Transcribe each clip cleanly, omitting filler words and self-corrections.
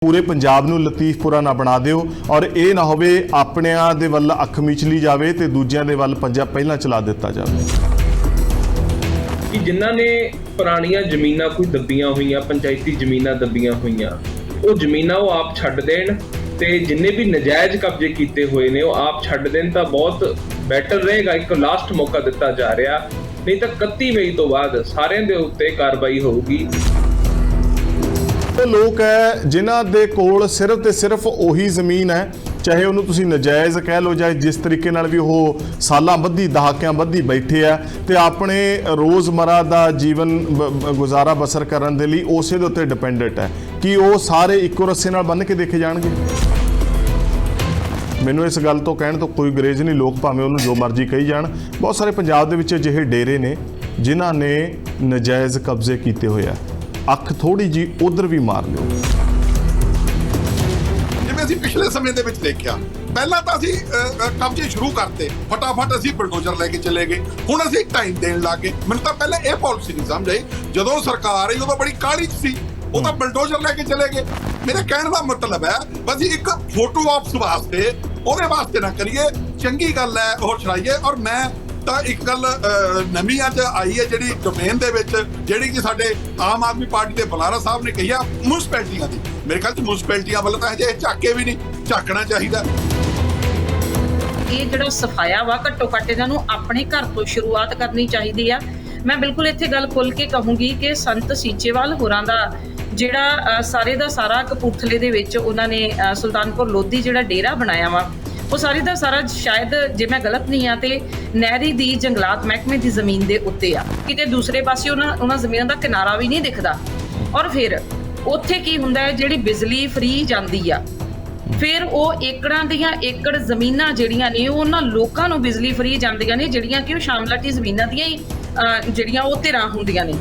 पूरे पंजाब नूं लतीफपुरा ना बना दिओ और ये ना होवे अपनिਆਂ ਦੇ ਵੱਲ ਅੱਖ ਮੀਚਲੀ ਜਾਵੇ ਤੇ ਦੂਜਿਆਂ ਦੇ ਵੱਲ ਪੰਜਾ ਪਹਿਲਾਂ ਚਲਾ ਦਿੱਤਾ ਜਾਵੇ ਕਿ ਜਿਨ੍ਹਾਂ ਨੇ ਪੁਰਾਣੀਆਂ ਜ਼ਮੀਨਾਂ ਕੋਈ ਦੱਬੀਆਂ ਹੋਈਆਂ ਪੰਚਾਇਤੀ ਜ਼ਮੀਨਾਂ ਦੱਬੀਆਂ ਹੋਈਆਂ ਉਹ ਜ਼ਮੀਨਾਂ ਉਹ ਆਪ ਛੱਡ ਦੇਣ ਤੇ ਜਿੰਨੇ ਵੀ ਨਜਾਇਜ਼ ਕਬਜ਼ੇ ਕੀਤੇ ਹੋਏ ਨੇ ਉਹ ਆਪ ਛੱਡ ਦੇਣ ਤਾਂ ਬਹੁਤ ਬੈਟਰ ਰਹੇਗਾ। ਇੱਕ ਲਾਸਟ ਮੌਕਾ ਦਿੱਤਾ ਜਾ ਰਿਹਾ, ਨਹੀਂ ਤਾਂ 31 ਮਈ ਤੋਂ ਬਾਅਦ ਸਾਰਿਆਂ ਦੇ ਉੱਤੇ ਕਾਰਵਾਈ ਹੋਊਗੀ। लोग है जिन्हां दे कोल सिर्फ ते सिर्फ उही जमीन है, चाहे उन्होंने तुसी नजायज़ कह लो जाए जिस तरीके नाल भी वो सालां बद्धी दहाकियां बद्धी बैठे आ ते अपने रोज़मर्रा दा जीवन गुजारा बसर करन दे लई उसे दे उत्ते डिपेंडेंट है कि वो सारे इक्को रस्से नाल बन के देखे जाणगे। मैनूं इस गल तो कहण तो कोई गुरेज नहीं, लोग भावें उन्होंने जो मर्जी कही जाण। बहुत सारे पंजाब दे विच अजिहे डेरे ने जिन्हां ने नजायज़ कब्जे कीते होए आ। ਅੱਖ ਥੋੜੀ ਜੀ ਉਧਰ ਵੀ ਮਾਰ ਲਿਓ। ਜਿਵੇਂ ਅਸੀਂ ਪਿਛਲੇ ਸਮੇਂ ਦੇ ਵਿੱਚ ਦੇਖਿਆ, ਪਹਿਲਾਂ ਤਾਂ ਅਸੀਂ ਕਬਜ਼ੇ ਸ਼ੁਰੂ ਕਰਤੇ, ਫਟਾਫਟ ਅਸੀਂ ਬਲਡੋਜ਼ਰ ਲੈ ਕੇ ਚਲੇ ਗਏ, ਹੁਣ ਅਸੀਂ ਟਾਈਮ ਦੇਣ ਲੱਗ ਗਏ। ਮੈਨੂੰ ਤਾਂ ਪਹਿਲਾਂ ਇਹ ਪਾਲਿਸੀ ਨਹੀਂ ਸਮਝ ਆਈ, ਜਦੋਂ ਸਰਕਾਰ ਆਈ ਉਦੋਂ ਬੜੀ ਕਾਹਲੀ 'ਚ ਸੀ, ਉਹ ਤਾਂ ਬਲਡੋਜ਼ਰ ਲੈ ਕੇ ਚਲੇ ਗਏ। ਮੇਰੇ ਕਹਿਣ ਦਾ ਮਤਲਬ ਹੈ ਬਸ ਇੱਕ ਫੋਟੋ ਆਪਸ ਵਾਸਤੇ ਉਹਦੇ ਵਾਸਤੇ ਨਾ ਕਰੀਏ, ਚੰਗੀ ਗੱਲ ਹੈ ਉਹ ਛੜਾਈਏ। ਔਰ ਮੈਂ ਤਾਂ ਇੱਕ ਗੱਲ ਨਵੀਂ ਅੱਜ ਆਈ ਹੈ ਜਿਹੜੀ ਡੋਮੇਨ ਦੇ ਵਿੱਚ, ਜਿਹੜੀ ਕਿ ਸਾਡੇ ਆਮ ਆਦਮੀ ਪਾਰਟੀ ਦੇ ਬੁਲਾਰਾ ਸਾਹਿਬ ਨੇ ਕਹੀ ਆ ਮਿਊਨਿਸਪੈਲਿਟੀਆਂ ਦੀ। ਮੇਰੇ ਖਿਆਲ 'ਚ ਮਿਊਨਿਸਪੈਲਿਟੀਆਂ ਵੱਲ ਤਾਂ ਹਜੇ ਝਾਕੇ ਵੀ ਨਹੀਂ, ਝਾਕਣਾ ਚਾਹੀਦਾ। ਇਹ ਜਿਹੜਾ ਸਫਾਇਆ ਵਾ ਘੱਟੋ ਘੱਟ ਇਹਨਾਂ ਨੂੰ ਆਪਣੇ ਘਰ ਤੋਂ ਸ਼ੁਰੂਆਤ ਕਰਨੀ ਚਾਹੀਦੀ ਆ। ਮੈਂ ਬਿਲਕੁਲ ਇੱਥੇ ਗੱਲ ਖੁੱਲ੍ਹ ਕੇ ਕਹੂੰਗੀ ਕਿ ਸੰਤ ਸੀਚੇਵਾਲ ਹੋਰਾਂ ਦਾ ਜਿਹੜਾ ਸਾਰੇ ਦਾ ਸਾਰਾ ਕਪੂਰਥਲੇ ਦੇ ਵਿੱਚ ਉਹਨਾਂ ਨੇ ਸੁਲਤਾਨਪੁਰ ਲੋਧੀ ਜਿਹੜਾ ਡੇਰਾ ਬਣਾਇਆ ਵਾ, ਉਹ ਸਾਰੀ ਦਾ ਸਾਰਾ ਸ਼ਾਇਦ ਜੇ ਮੈਂ ਗਲਤ ਨਹੀਂ ਆ ਤੇ ਨਹਿਰੀ ਦੀ ਜੰਗਲਾਤ ਮਹਿਕਮੇ ਦੀ ਜ਼ਮੀਨ ਦੇ ਉੱਤੇ ਆ। ਕਿਤੇ ਦੂਸਰੇ ਪਾਸੇ ਉਹਨਾਂ ਜ਼ਮੀਨਾਂ ਦਾ ਕਿਨਾਰਾ ਵੀ ਨਹੀਂ ਦਿਖਦਾ। ਔਰ ਫਿਰ ਉੱਥੇ ਕੀ ਹੁੰਦਾ ਹੈ, ਜਿਹੜੀ ਬਿਜਲੀ ਫ੍ਰੀ ਜਾਂਦੀ ਆ, ਫਿਰ ਉਹ ਏਕੜਾਂ ਦੀਆਂ ਏਕੜ ਜ਼ਮੀਨਾਂ ਜਿਹੜੀਆਂ ਨੇ ਉਹਨਾਂ ਲੋਕਾਂ ਨੂੰ ਬਿਜਲੀ ਫ੍ਰੀ ਜਾਂਦੀਆਂ ਨੇ, ਜਿਹੜੀਆਂ ਕਿ ਉਹ ਸ਼ਾਮਲਾਟੀ ਜ਼ਮੀਨਾਂ ਦੀਆਂ ਹੀ ਜਿਹੜੀਆਂ ਉਹ ਧਿਰਾਂ ਹੁੰਦੀਆਂ ਨੇ।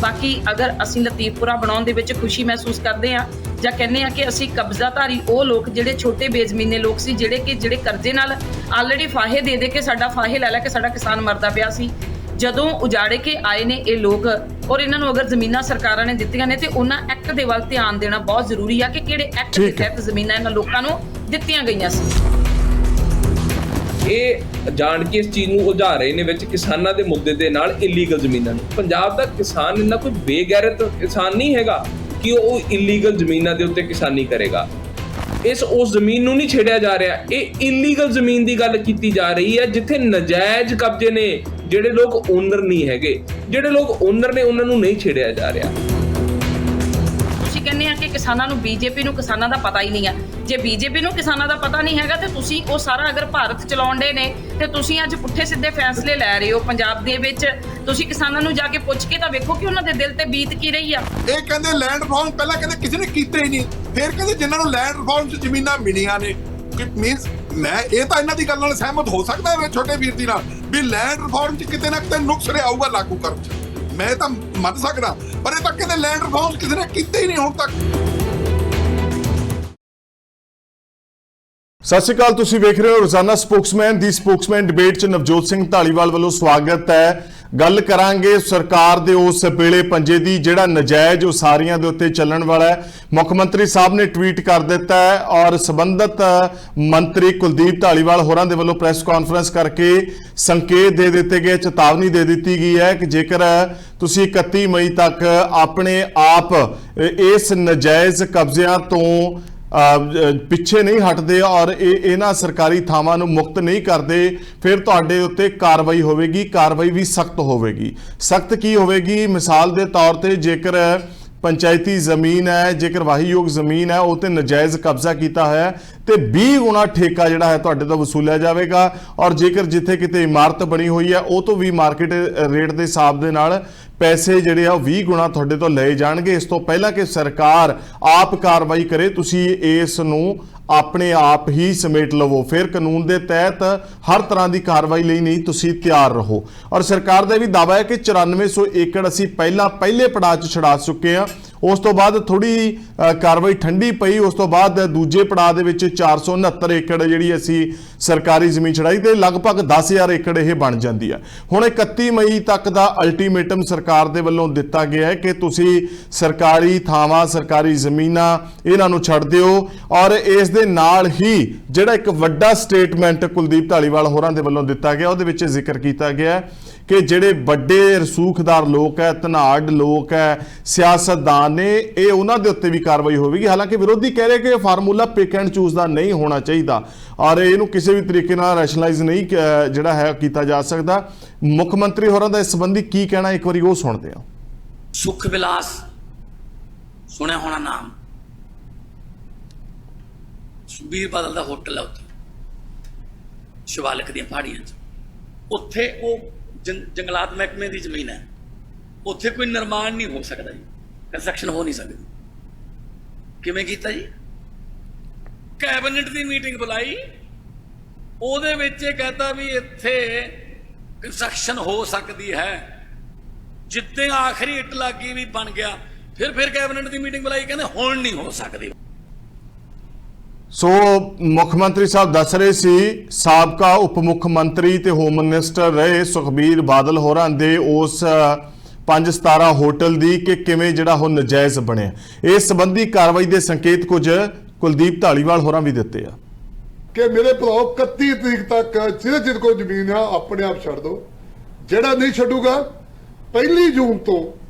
ਬਾਕੀ ਅਗਰ ਅਸੀਂ ਲਤੀਫਪੁਰਾ ਬਣਾਉਣ ਦੇ ਵਿੱਚ ਖੁਸ਼ੀ ਮਹਿਸੂਸ ਕਰਦੇ ਹਾਂ ਜਾਂ ਕਹਿੰਦੇ ਆ ਕਿ ਅਸੀਂ ਕਬਜ਼ਾਧਾਰੀ ਉਹ ਲੋਕ ਜਿਹੜੇ ਛੋਟੇ ਬੇਜ਼ਮੀਨੇ ਲੋਕ ਸੀ, ਜਿਹੜੇ ਕਰਜ਼ੇ ਨਾਲ ਆਲਰੇਡੀ ਫਾਹੇ ਦੇ ਕੇ ਸਾਡਾ ਫਾਹੇ ਲੈ ਕੇ ਸਾਡਾ ਕਿਸਾਨ ਮਰਦਾ ਪਿਆ ਸੀ, ਜਦੋਂ ਉਜਾੜੇ ਕੇ ਆਏ ਨੇ ਇਹ ਲੋਕ ਔਰ ਇਹਨਾਂ ਨੂੰ ਅਗਰ ਜ਼ਮੀਨਾਂ ਸਰਕਾਰਾਂ ਨੇ ਦਿੱਤੀਆਂ ਨੇ ਤੇ ਉਹਨਾਂ ਐਕਟ ਦੇ ਵੱਲ ਧਿਆਨ ਦੇਣਾ ਬਹੁਤ ਜ਼ਰੂਰੀ ਆ ਕਿ ਕਿਹੜੇ ਐਕਟ ਦੇ ਤਹਿਤ ਜ਼ਮੀਨਾਂ ਇਹਨਾਂ ਲੋਕਾਂ ਨੂੰ ਦਿੱਤੀਆਂ ਗਈਆਂ ਸੀ। ਇਹ ਜਾਣ ਕੇ ਇਸ ਚੀਜ਼ ਨੂੰ ਉਲਝਾ ਰਹੇ ਨੇ ਵਿੱਚ ਕਿਸਾਨਾਂ ਦੇ ਮੁੱਦੇ ਦੇ ਨਾਲ ਇਲੀਗਲ ਜ਼ਮੀਨਾਂ ਨੂੰ। ਪੰਜਾਬ ਦਾ ਕਿਸਾਨ ਇੰਨਾ ਕੋਈ ਬੇਗੈਰਤ ਕਿਸਾਨ ਨਹੀਂ ਹੈਗਾ ਕਿ ਉਹ ਇਲੀਗਲ ਜ਼ਮੀਨਾਂ ਦੇ ਉੱਤੇ ਕਿਸਾਨੀ ਕਰੇਗਾ। ਉਸ ਜ਼ਮੀਨ ਨੂੰ ਨਹੀਂ ਛੇੜਿਆ ਜਾ ਰਿਹਾ, ਇਹ ਇਲੀਗਲ ਜ਼ਮੀਨ ਦੀ ਗੱਲ ਕੀਤੀ ਜਾ ਰਹੀ ਹੈ ਜਿੱਥੇ ਨਜਾਇਜ਼ ਕਬਜ਼ੇ ਨੇ, ਜਿਹੜੇ ਲੋਕ ਓਨਰ ਨਹੀਂ ਹੈਗੇ, ਜਿਹੜੇ ਲੋਕ ਓਨਰ ਨੇ ਉਹਨਾਂ ਨੂੰ ਨਹੀਂ ਛੇੜਿਆ ਜਾ ਰਿਹਾ। ਤੁਸੀਂ ਕਹਿੰਦੇ ਆ ਕਿ ਕਿਸਾਨਾਂ ਨੂੰ ਬੀਜੇਪੀ ਨੂੰ ਕਿਸਾਨਾਂ ਦਾ ਪਤਾ ਹੀ ਨਹੀਂ ਆ। ਜੇ ਬੀਜੇਪੀ ਨੂੰ ਕਿਸਾਨਾਂ ਦਾ ਪਤਾ ਨਹੀਂ ਹੈਗਾ ਤੇ ਤੁਸੀਂ ਉਹ ਸਾਰਾ ਅਗਰ ਭਾਰਤ ਚਲਾਉਣ ਦੇ ਨੇ ਤੇ ਤੁਸੀਂ ਅੱਜ ਪੁੱਠੇ ਸਿੱਧੇ ਫੈਸਲੇ ਲੈ ਰਹੇ ਹੋ ਪੰਜਾਬ ਦੇ ਵਿੱਚ। ਤੁਸੀਂ ਕਿਸਾਨਾਂ ਨੂੰ ਜਾ ਕੇ ਪੁੱਛ ਕੇ ਤਾਂ ਵੇਖੋ ਕਿ ਉਹਨਾਂ ਦੇ ਦਿਲ ਤੇ ਬੀਤ ਕੀ ਰਹੀ ਆ। ਇਹ ਕਹਿੰਦੇ ਲੈਂਡ ਰਿਫਾਰਮ ਪਹਿਲਾਂ ਕਹਿੰਦੇ ਕਿਸੇ ਨੇ ਕੀਤੇ ਹੀ ਨਹੀਂ, ਫਿਰ ਕਹਿੰਦੇ ਜਿਨ੍ਹਾਂ ਨੂੰ ਲੈਂਡ ਰਿਫਾਰਮ 'ਚ ਜ਼ਮੀਨਾਂ ਮਿਲੀਆਂ ਨੇ, ਮੀਨਸ ਮੈਂ ਇਹ ਤਾਂ ਇਹਨਾਂ ਦੀ ਗੱਲ ਨਾਲ ਸਹਿਮਤ ਹੋ ਸਕਦਾ ਹੈ ਛੋਟੇ ਵੀਰ ਦੀ ਨਾਲ ਵੀ ਲੈਂਡ ਰਿਫਾਰਮ 'ਚ ਕਿਤੇ ਨਾ ਕਿਤੇ ਨੁਕਸ ਰਿਹਾ ਆਊਗਾ ਲਾਗੂ ਕਰਨ 'ਚ, ਮੈਂ ਤਾਂ ਮੰਨ ਸਕਦਾ, ਪਰ ਇਹ ਤਾਂ ਕਿਤੇ ਲੈਂਡ ਰਿਫਾਰਮ ਕਿਸੇ ਨੇ ਕੀਤੇ ਹੀ ਨਹੀਂ ਹੁਣ ਤੱਕ। सत श्री अकाल, तुसीं वेख रहे हो रोजाना स्पोक्समैन दी स्पोक्समैन डिबेट च नवजोत सिंह ढालीवाल वालों स्वागत है। गल करांगे सरकार दे उस बेले पंजे दी जिहड़ा नजायज उसारियां दे उत्ते चलण वाला है। मुख्यमंत्री साहब ने ट्वीट कर दिता है और संबंधित मंत्री कुलदीप ढालीवाल होरां दे वालों प्रेस कॉन्फ्रेंस करके संकेत दे दिते गए, चेतावनी दे दी गई है कि जेकर तुसीं 31 मई तक अपने आप इस नजायज कब्जियां तो पिछे नहीं हटते और इन्हां सरकारी थावां नूं मुक्त नहीं करते, फिर तुहाडे उत्ते कार्रवाई होवेगी। कार्रवाई भी सख्त होवेगी। सख्त की होवेगी? मिसाल के तौर पर जेकर पंचायती जमीन है, जेकर वाहीयोग जमीन है उते नजायज़ कब्जा किया है तो 20 गुणा ठेका जिहड़ा है तुहाडे तो वसूलिया जाएगा। और जेकर जिथे किते इमारत बनी हुई है वो तो भी मार्केट रेट के हिसाब के नाल पैसे जिहड़े आ 20 गुणा तुहाडे तो लए जाणगे। इस तो पहला कि सरकार आप कार्रवाई करे, तुसीं इस नूं अपने आप ही समेट लवो, फिर कानून के तहत हर तरह की कार्रवाई लिए नहीं तुसीं तैयार रहो। और सरकार का भी दावा है कि 9400 एकड़ असीं पहले पड़ाव च छड़ा चुके हैं, ਉਸ ਤੋਂ ਬਾਅਦ ਥੋੜੀ ਕਾਰਵਾਈ ਠੰਡੀ ਪਈ। ਉਸ ਤੋਂ ਬਾਅਦ ਦੂਜੇ ਪੜਾਅ ਦੇ ਵਿੱਚ 469 ਏਕੜ ਜਿਹੜੀ ਅਸੀਂ ਸਰਕਾਰੀ ਜ਼ਮੀਨ ਛਡਾਈ ਤੇ ਲਗਭਗ 10,000 ਏਕੜ ਇਹ ਬਣ ਜਾਂਦੀ ਹੈ। ਹੁਣ 31 ਮਈ ਤੱਕ ਦਾ ਅਲਟੀਮੇਟਮ ਸਰਕਾਰ ਦੇ ਵੱਲੋਂ ਦਿੱਤਾ ਗਿਆ ਹੈ ਕਿ ਤੁਸੀਂ ਸਰਕਾਰੀ ਥਾਵਾਂ, ਸਰਕਾਰੀ ਜ਼ਮੀਨਾਂ ਇਹਨਾਂ ਨੂੰ ਛੱਡ ਦਿਓ। ਔਰ ਇਸ ਦੇ ਨਾਲ ਹੀ ਜਿਹੜਾ ਇੱਕ ਵੱਡਾ ਸਟੇਟਮੈਂਟ ਕੁਲਦੀਪ ਧਾਲੀਵਾਲ ਹੋਰਾਂ ਦੇ ਵੱਲੋਂ ਦਿੱਤਾ ਗਿਆ, ਉਹਦੇ ਵਿੱਚ ਜ਼ਿਕਰ ਕੀਤਾ ਗਿਆ ਕਿ ਜਿਹੜੇ ਵੱਡੇ ਰਸੂਖਦਾਰ ਲੋਕ ਹੈ, ਧਨਾਢ ਲੋਕ ਹੈ, ਸਿਆਸਤਦਾਨ ਨੇ, ਇਹ ਉਹਨਾਂ ਦੇ ਉੱਤੇ ਵੀ ਕਾਰਵਾਈ ਹੋਵੇਗੀ। ਹਾਲਾਂਕਿ ਵਿਰੋਧੀ ਕਹਿ ਰਹੇ ਕਿ ਇਹ ਫਾਰਮੂਲਾ ਪਿਕ ਐਂਡ ਚੂਜ਼ ਦਾ ਨਹੀਂ ਹੋਣਾ ਚਾਹੀਦਾ ਔਰ ਇਹਨੂੰ ਕਿਸੇ ਵੀ ਤਰੀਕੇ ਨਾਲ ਰੈਸ਼ਨਲਾਈਜ਼ ਨਹੀਂ ਜਿਹੜਾ ਹੈ ਕੀਤਾ ਜਾ ਸਕਦਾ। ਮੁੱਖ ਮੰਤਰੀ ਹੋਰਾਂ ਦਾ ਇਸ ਸੰਬੰਧੀ ਕੀ ਕਹਿਣਾ, ਇੱਕ ਵਾਰੀ ਉਹ ਸੁਣਦੇ ਹਾਂ। ਸੁਖ ਵਿਲਾਸ ਸੁਣਿਆ ਹੋਣਾ ਨਾਮ, ਸੁਖਬੀਰ ਬਾਦਲ ਦਾ ਹੋਟਲ ਹੈ ਉੱਥੇ ਸ਼ਿਵਾਲਿਕ ਦੀਆਂ ਪਹਾੜੀਆਂ 'ਚ। ਉੱਥੇ ਉਹ ਜੰਗਲਾਤ ਮਹਿਕਮੇ ਦੀ ਜ਼ਮੀਨ ਹੈ, ਉੱਥੇ ਕੋਈ ਨਿਰਮਾਣ ਨਹੀਂ ਹੋ ਸਕਦਾ ਜੀ, ਕੰਸਟਰਕਸ਼ਨ ਹੋ ਨਹੀਂ ਸਕਦੀ। ਕਿਵੇਂ ਕੀਤਾ ਜੀ? ਕੈਬਨਿਟ ਦੀ ਮੀਟਿੰਗ ਬੁਲਾਈ, ਉਹਦੇ ਵਿੱਚ ਇਹ ਕਹਤਾ ਵੀ ਇੱਥੇ ਕੰਸਟਰਕਸ਼ਨ ਹੋ ਸਕਦੀ ਹੈ। ਜਿੱਦਾਂ ਆਖਰੀ ਇੱਟ ਲੱਗੀ ਵੀ ਬਣ ਗਿਆ, ਫਿਰ ਕੈਬਨਿਟ ਦੀ ਮੀਟਿੰਗ ਬੁਲਾਈ, ਕਹਿੰਦੇ ਹੁਣ ਨਹੀਂ ਹੋ ਸਕਦੀ। ਸੋ ਮੁੱਖ ਮੰਤਰੀ ਸਾਹਿਬ ਦੱਸ ਰਹੇ ਸੀ ਸਾਬਕਾ ਉਪ ਮੁੱਖ ਮੰਤਰੀ ਤੇ ਹੋਮ ਮਿਨਿਸਟਰ ਰਹੇ ਸੁਖਬੀਰ ਬਾਦਲ ਹੋਰਾਂ ਦੇ ਉਸ 5-17 ਹੋਟਲ ਦੀ ਕਿ ਕਿਵੇਂ ਜਿਹੜਾ ਉਹ ਨਜਾਇਜ਼ ਬਣਿਆ। ਇਸ ਸੰਬੰਧੀ ਕਾਰਵਾਈ ਦੇ ਸੰਕੇਤ ਕੁਝ ਕੁਲਦੀਪ ਧਾਲੀਵਾਲ ਹੋਰਾਂ ਵੀ ਦਿੱਤੇ ਆ ਕਿ ਮੇਰੇ ਭਰਾਓ 31 ਤਰੀਕ ਤੱਕ ਜਿਹਦੇ ਕੋਲ ਜ਼ਮੀਨ ਆ ਆਪਣੇ ਆਪ ਛੱਡ ਦਿਓ। ਜਿਹੜਾ ਨਹੀਂ ਛੱਡੂਗਾ 1 ਜੂਨ ਤੋਂ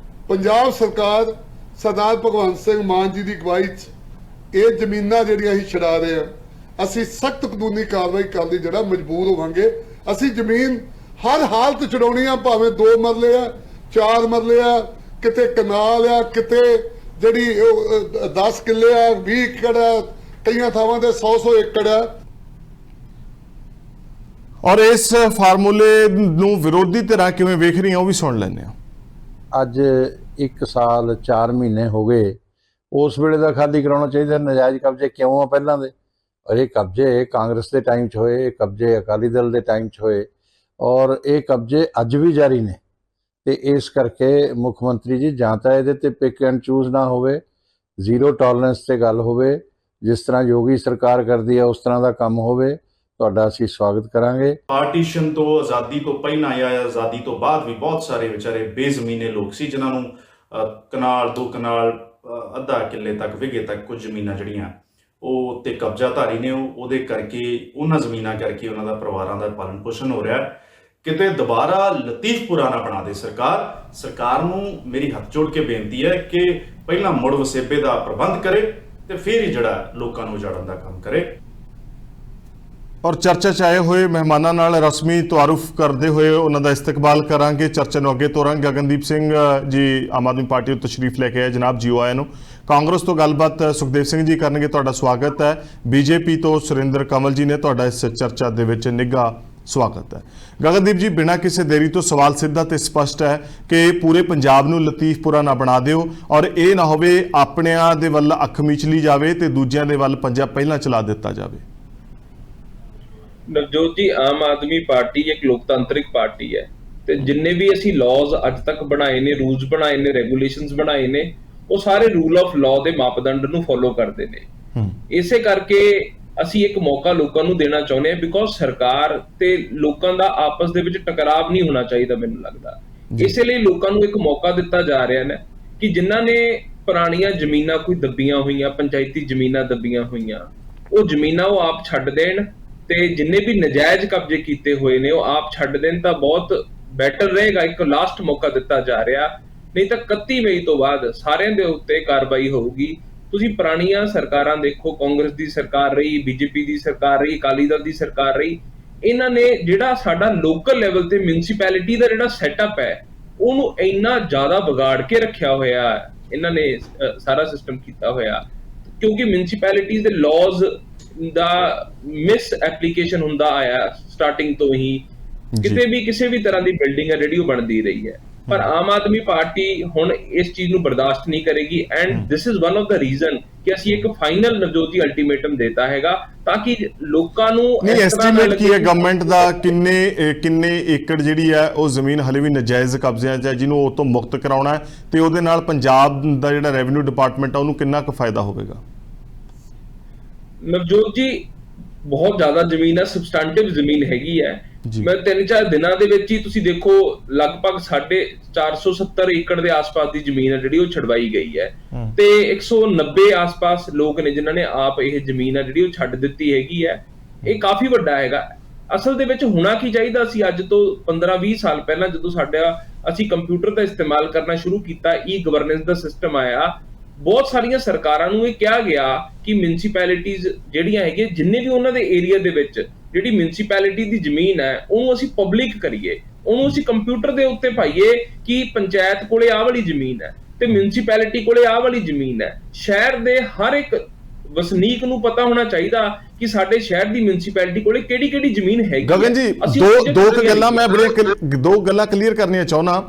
ਪੰਜਾਬ ਸਰਕਾਰ ਸਰਦਾਰ ਭਗਵੰਤ ਸਿੰਘ ਮਾਨ ਜੀ ਦੀ ਅਗਵਾਈ 'ਚ ਇਹ ਜ਼ਮੀਨਾਂ ਜਿਹੜੀਆਂ ਅਸੀਂ ਛਡਾ ਰਹੇ ਆ, ਅਸੀਂ ਸਖਤ ਕਾਨੂੰਨੀ ਕਾਰਵਾਈ ਕਰਨ ਲਈ ਜਿਹੜਾ ਮਜਬੂਰ ਹੋਵਾਂਗੇ। ਅਸੀਂ ਜ਼ਮੀਨ ਹਰ ਹਾਲਤ ਛਡਾਉਣੀ ਆ, ਭਾਵੇਂ 2 ਮਰਲੇ ਆ, 4 ਮਰਲੇ ਆ, ਕਿਤੇ ਕਨਾਲ ਆ, ਕਿਤੇ ਜਿਹੜੀ 10 ਕਿੱਲੇ ਆ, 20 ਏਕੜ ਆ, ਕਈਆਂ ਥਾਵਾਂ ਤੇ 100 ਏਕੜ ਆ। ਔਰ ਇਸ ਫਾਰਮੂਲੇ ਨੂੰ ਵਿਰੋਧੀ ਧਿਰਾਂ ਕਿਵੇਂ ਵੇਖ ਰਹੀਆਂ ਉਹ ਵੀ ਸੁਣ ਲੈਂਦੇ ਆ। ਅੱਜ 1 ਸਾਲ 4 ਮਹੀਨੇ ਹੋ ਗਏ, ਉਸ ਵੇਲੇ ਦਾ ਖਾਲੀ ਕਰਾਉਣਾ ਚਾਹੀਦਾ। ਨਜਾਇਜ਼ ਕਬਜ਼ੇ ਕਿਉਂ ਆ ਪਹਿਲਾਂ ਦੇ? ਔਰ ਇਹ ਕਬਜ਼ੇ ਕਾਂਗਰਸ ਦੇ ਟਾਈਮ 'ਚ ਹੋਏ, ਇਹ ਕਬਜ਼ੇ ਅਕਾਲੀ ਦਲ ਦੇ ਟਾਈਮ 'ਚ ਹੋਏ ਔਰ ਇਹ ਕਬਜ਼ੇ ਅੱਜ ਵੀ ਜਾਰੀ ਨੇ। ਤੇ ਇਸ ਕਰਕੇ ਮੁੱਖ ਮੰਤਰੀ ਜੀ ਜਾਂ ਤਾਂ ਇਹਦੇ ਤੇ ਪਿਕ ਐਂਡ ਚੂਜ਼ ਨਾ ਹੋਵੇ, ਜ਼ੀਰੋ ਟੋਲਰੈਂਸ ਤੇ ਗੱਲ ਹੋਵੇ, ਜਿਸ ਤਰ੍ਹਾਂ ਯੋਗੀ ਸਰਕਾਰ ਕਰਦੀ ਹੈ ਉਸ ਤਰ੍ਹਾਂ ਦਾ ਕੰਮ ਹੋਵੇ, ਤੁਹਾਡਾ ਅਸੀਂ ਸਵਾਗਤ ਕਰਾਂਗੇ। ਪਾਰਟੀਸ਼ਨ ਤੋਂ, ਆਜ਼ਾਦੀ ਤੋਂ ਪਹਿਲਾਂ ਜਾਂ ਆਜ਼ਾਦੀ ਤੋਂ ਬਾਅਦ ਵੀ ਬਹੁਤ ਸਾਰੇ ਵਿਚਾਰੇ ਬੇਜ਼ਮੀਨੇ ਲੋਕ ਸੀ ਜਿਨ੍ਹਾਂ ਨੂੰ ਕਨਾਲ 2 ਕਨਾਲ ਅੱਧਾ ਕਿੱਲੇ ਤੱਕ ਵਿਗੇ ਤੱਕ ਕੁਝ ਜ਼ਮੀਨਾਂ ਜਿਹੜੀਆਂ ਉਹ ਉੱਤੇ ਕਬਜ਼ਾਧਾਰੀ ਨੇ, ਉਹਦੇ ਕਰਕੇ ਉਹਨਾਂ ਜ਼ਮੀਨਾਂ ਕਰਕੇ ਉਹਨਾਂ ਦਾ ਪਰਿਵਾਰਾਂ ਦਾ ਪਾਲਣ ਪੋਸ਼ਣ ਹੋ ਰਿਹਾ। ਕਿਤੇ ਦੁਬਾਰਾ ਲਤੀਫਪੁਰਾ ਨਾ ਬਣਾ ਦੇ ਸਰਕਾਰ ਨੂੰ ਮੇਰੀ ਹੱਥ ਜੋੜ ਕੇ ਬੇਨਤੀ ਹੈ ਕਿ ਪਹਿਲਾਂ ਮੁੜ ਵਸੇਬੇ ਦਾ ਪ੍ਰਬੰਧ ਕਰੇ ਤੇ ਫਿਰ ਹੀ ਜਿਹੜਾ ਲੋਕਾਂ ਨੂੰ ਉਜਾੜਨ ਦਾ ਕੰਮ ਕਰੇ। ਔਰ ਚਰਚਾ 'ਚ ਆਏ ਹੋਏ ਮਹਿਮਾਨਾਂ ਨਾਲ ਰਸਮੀ ਤਾਰੁਫ ਕਰਦੇ ਹੋਏ ਉਹਨਾਂ ਦਾ ਇਸਤਕਬਾਲ ਕਰਾਂਗੇ। ਚਰਚਾ ਨੂੰ ਅੱਗੇ ਤੋਰਾਂਗੇ। ਗਗਨਦੀਪ ਸਿੰਘ ਜੀ ਆਮ ਆਦਮੀ ਪਾਰਟੀ ਤੋਂ ਤਸ਼ਰੀਫ ਲੈ ਕੇ ਆਏ, ਜਨਾਬ ਜੀ ਆਇਆਂ ਨੂੰ। ਕਾਂਗਰਸ ਤੋਂ ਗੱਲਬਾਤ ਸੁਖਦੇਵ ਸਿੰਘ ਜੀ ਕਰਨਗੇ, ਤੁਹਾਡਾ ਸਵਾਗਤ ਹੈ। ਬੀਜੇਪੀ ਤੋਂ ਸੁਰਿੰਦਰ ਕਮਲ ਜੀ ਨੇ ਤੁਹਾਡਾ ਇਸ ਚਰਚਾ ਦੇ ਵਿੱਚ ਨਿੱਘਾ ਸਵਾਗਤ ਹੈ। ਗਗਨਦੀਪ ਜੀ, ਬਿਨਾਂ ਕਿਸੇ ਦੇਰੀ ਤੋਂ ਸਵਾਲ ਸਿੱਧਾ ਤੇ ਸਪਸ਼ਟ ਹੈ ਕਿ ਪੂਰੇ ਪੰਜਾਬ ਨੂੰ ਲਤੀਫਪੁਰਾ ਨਾ ਬਣਾ ਦਿਓ ਔਰ ਇਹ ਨਾ ਹੋਵੇ ਆਪਣਿਆਂ ਦੇ ਵੱਲ ਅੱਖ ਮੀਚਲੀ ਜਾਵੇ ਤੇ ਦੂਜਿਆਂ ਦੇ ਵੱਲ ਪੰਜਾ ਪਹਿਲਾਂ ਚਲਾ ਦਿੱਤਾ ਜਾਵੇ। ਨਵਜੋਤ ਜੀ, ਆਮ ਆਦਮੀ ਪਾਰਟੀ ਇੱਕ ਲੋਕਤੰਤਰਿਕ ਪਾਰਟੀ ਹੈ ਤੇ ਜਿੰਨੇ ਵੀ ਅਸੀਂ ਲਾਜ਼ ਅੱਜ ਤੱਕ ਬਣਾਏ ਨੇ, ਰੂਲਸ ਬਣਾਏ ਨੇ, ਰੈਗੂਲੇਸ਼ਨਸ ਬਣਾਏ ਨੇ, ਉਹ ਸਾਰੇ ਰੂਲ ਆਫ ਲਾਅ ਦੇ ਮਾਪਦੰਡ ਨੂੰ ਫੋਲੋ ਕਰਦੇ ਨੇ। ਇਸੇ ਕਰਕੇ ਅਸੀਂ ਇੱਕ ਮੌਕਾ ਲੋਕਾਂ ਨੂੰ ਦੇਣਾ ਚਾਹੁੰਦੇ ਹਾਂ, ਬਿਕੋਜ਼ ਸਰਕਾਰ ਤੇ ਲੋਕਾਂ ਦਾ ਆਪਸ ਦੇ ਵਿੱਚ ਟਕਰਾਵ ਨਹੀਂ ਹੋਣਾ ਚਾਹੀਦਾ ਮੈਨੂੰ ਲੱਗਦਾ। ਇਸੇ ਲਈ ਲੋਕਾਂ ਨੂੰ ਇੱਕ ਮੌਕਾ ਦਿੱਤਾ ਜਾ ਰਿਹਾ ਹੈ ਕਿ ਜਿਨ੍ਹਾਂ ਨੇ ਪੁਰਾਣੀਆਂ ਜ਼ਮੀਨਾਂ ਕੋਈ ਦੱਬੀਆਂ ਹੋਈਆਂ, ਪੰਚਾਇਤੀ ਜ਼ਮੀਨਾਂ ਦੱਬੀਆਂ ਹੋਈਆਂ, ਉਹ ਜ਼ਮੀਨਾਂ ਉਹ ਆਪ ਛੱਡ ਦੇਣ ਤੇ ਜਿੰਨੇ ਵੀ ਨਜਾਇਜ਼ ਕਬਜ਼ੇ ਕੀਤੇ ਹੋਏ ਨੇ ਉਹ ਆਪ ਛੱਡ ਦੇਣ ਤਾਂ ਬਹੁਤ ਬੈਟਰ ਰਹੇਗਾ। ਇੱਕ ਲਾਸਟ ਮੌਕਾ ਦਿੱਤਾ ਜਾ ਰਿਹਾ, ਨਹੀਂ ਤਾਂ 31 ਮਈ ਤੋਂ ਬਾਅਦ ਸਾਰਿਆਂ ਦੇ ਉੱਤੇ ਕਾਰਵਾਈ ਹੋਊਗੀ। ਤੁਸੀਂ ਪੁਰਾਣੀਆਂ ਸਰਕਾਰਾਂ ਦੇਖੋ, ਕਾਂਗਰਸ ਦੀ ਸਰਕਾਰ ਰਹੀ, ਬੀਜੇਪੀ ਦੀ ਸਰਕਾਰ ਰਹੀ, ਅਕਾਲੀ ਦਲ ਦੀ ਸਰਕਾਰ ਰਹੀ, ਇਹਨਾਂ ਨੇ ਜਿਹੜਾ ਸਾਡਾ ਲੋਕਲ ਲੈਵਲ ਤੇ ਮਿਊਨਿਸਪੈਲਿਟੀ ਦਾ ਜਿਹੜਾ ਸੈਟਅਪ ਹੈ ਉਹਨੂੰ ਇੰਨਾ ਜ਼ਿਆਦਾ ਵਿਗਾੜ ਕੇ ਰੱਖਿਆ ਹੋਇਆ ਇਹਨਾਂ ਨੇ, ਸਾਰਾ ਸਿਸਟਮ ਕੀਤਾ ਹੋਇਆ, ਕਿਉਂਕਿ ਮਿਊਨਿਸਪੈਲਿਟੀਜ਼ ਦੇ ਲਾਜ਼ ਦਾ ਮਿਸ ਐਪਲੀਕੇਸ਼ਨ ਹੁੰਦਾ ਆਇਆ ਸਟਾਰਟਿੰਗ ਤੋਂ ਹੀ। ਕਿਤੇ ਵੀ ਕਿਸੇ ਵੀ ਤਰ੍ਹਾਂ ਦੀ ਬਿਲਡਿੰਗ ਹੈ ਜਿਹੜੀ ਉਹ ਬਣਦੀ ਰਹੀ ਹੈ। ਪਰ ਆਮ ਆਦਮੀ ਪਾਰਟੀ ਹੁਣ ਇਸ ਚੀਜ਼ ਨੂੰ ਬਰਦਾਸ਼ਤ ਨਹੀਂ ਕਰੇਗੀ and this is one of the reason ਕਿ ਅਸੀਂ ਇੱਕ ਫਾਈਨਲ ਨਵਜੋਤ ਜੀ ਅਲਟੀਮੇਟਮ ਦੇਤਾ ਹੈਗਾ ਤਾਂ ਕਿ ਲੋਕਾਂ ਨੂੰ ਨਹੀਂ ਐਸਟੀਮੇਟ ਕੀ ਹੈ ਗਵਰਨਮੈਂਟ ਦਾ ਕਿੰਨੇ ਏਕੜ ਜਿਹੜੀ ਹੈ ਉਹ ਜ਼ਮੀਨ ਹਲੇ ਵੀ ਨਜਾਇਜ਼ ਕਬਜ਼ਿਆਂ 'ਚ ਹੈ ਜਿਹਨੂੰ ਉਹ ਤੋਂ ਮੁਕਤ ਕਰਾਉਣਾ ਹੈ ਤੇ ਉਹਦੇ ਨਾਲ ਪੰਜਾਬ ਦਾ ਜਿਹੜਾ ਰੈਵਨਿਊ ਡਿਪਾਰਟਮੈਂਟ ਆ ਉਹਨੂੰ ਕਿੰਨਾ ਕੁ ਫਾਇਦਾ ਹੋਵੇਗਾ? ਨਵਜੋਤ ਜੀ ਬਹੁਤ ਜ਼ਿਆਦਾ ਜ਼ਮੀਨ ਹੈ, ਸਬਸਟੈਂਟਿਵ ਜ਼ਮੀਨ ਹੈਗੀ ਹੈ। ਮੈਂ 3-4 ਦਿਨਾਂ ਦੇ ਵਿੱਚ ਹੀ ਤੁਸੀਂ ਦੇਖੋ ਲਗਭਗ 470 ਏਕੜ ਦੇ ਆਸ-ਪਾਸ ਦੀ ਜ਼ਮੀਨ ਹੈ ਜਿਹੜੀ ਉਹ ਛਡਵਾਈ ਗਈ ਹੈ ਤੇ 190 ਆਸ-ਪਾਸ ਲੋਕ ਨੇ ਜਿਨ੍ਹਾਂ ਨੇ ਆਪ ਇਹ ਜ਼ਮੀਨ ਹੈ ਜਿਹੜੀ ਉਹ ਛੱਡ ਦਿੱਤੀ ਹੈਗੀ ਹੈ। ਇਹ ਕਾਫੀ ਵੱਡਾ ਹੈਗਾ। ਅਸਲ ਦੇ ਵਿੱਚ ਹੋਣਾ ਕੀ ਚਾਹੀਦਾ ਸੀ ਅੱਜ ਤੋਂ 15-20 ਸਾਲ ਪਹਿਲਾਂ ਜਦੋਂ ਅਸੀਂ ਕੰਪਿਊਟਰ ਦਾ ਇਸਤੇਮਾਲ ਕਰਨਾ ਸ਼ੁਰੂ ਕੀਤਾ, ਈ ਗਵਰਨੈਂਸ ਦਾ ਸਿਸਟਮ ਆਇਆ, ਬਹੁਤ ਸਾਰੀਆਂ ਸਰਕਾਰਾਂ ਨੂੰ ਇਹ ਕਿਹਾ ਗਿਆ ਕਿ ਮਿਊਨਿਸਪੈਲਿਟੀਜ਼ ਜਿਹੜੀਆਂ ਹੈਗੀਆਂ ਜਿੰਨੇ ਵੀ ਉਹਨਾਂ ਦੇ ਏਰੀਆ ਦੇ ਵਿੱਚ ਜਿਹੜੀ ਮਿਊਨਿਸਪੈਲਿਟੀ ਦੀ ਜ਼ਮੀਨ ਹੈ ਉਹਨੂੰ ਅਸੀਂ ਪਬਲਿਕ ਕਰੀਏ, ਉਹਨੂੰ ਅਸੀਂ ਕੰਪਿਊਟਰ ਦੇ ਉੱਤੇ ਪਾਈਏ ਕਿ ਪੰਚਾਇਤ ਕੋਲੇ ਆਹ ਵਾਲੀ ਜ਼ਮੀਨ ਹੈ ਤੇ ਮਿਊਨਿਸਪੈਲਿਟੀ ਕੋਲੇ ਆਹ ਵਾਲੀ ਜ਼ਮੀਨ ਹੈ। ਸ਼ਹਿਰ ਦੇ ਹਰ ਇੱਕ ਵਸਨੀਕ ਨੂੰ ਪਤਾ ਹੋਣਾ ਚਾਹੀਦਾ ਕਿ ਸਾਡੇ ਸ਼ਹਿਰ ਦੀ ਮਿਊਨਿਸਪੈਲਿਟੀ ਕੋਲੇ ਕਿਹੜੀ ਜ਼ਮੀਨ ਹੈਗੀ। ਗਗਨ ਜੀ ਦੋ ਗੱਲਾਂ ਮੈਂ ਦੋ ਗੱਲਾਂ ਕਲੀਅਰ ਕਰਨੀਆਂ ਚਾਹੁੰਦਾ।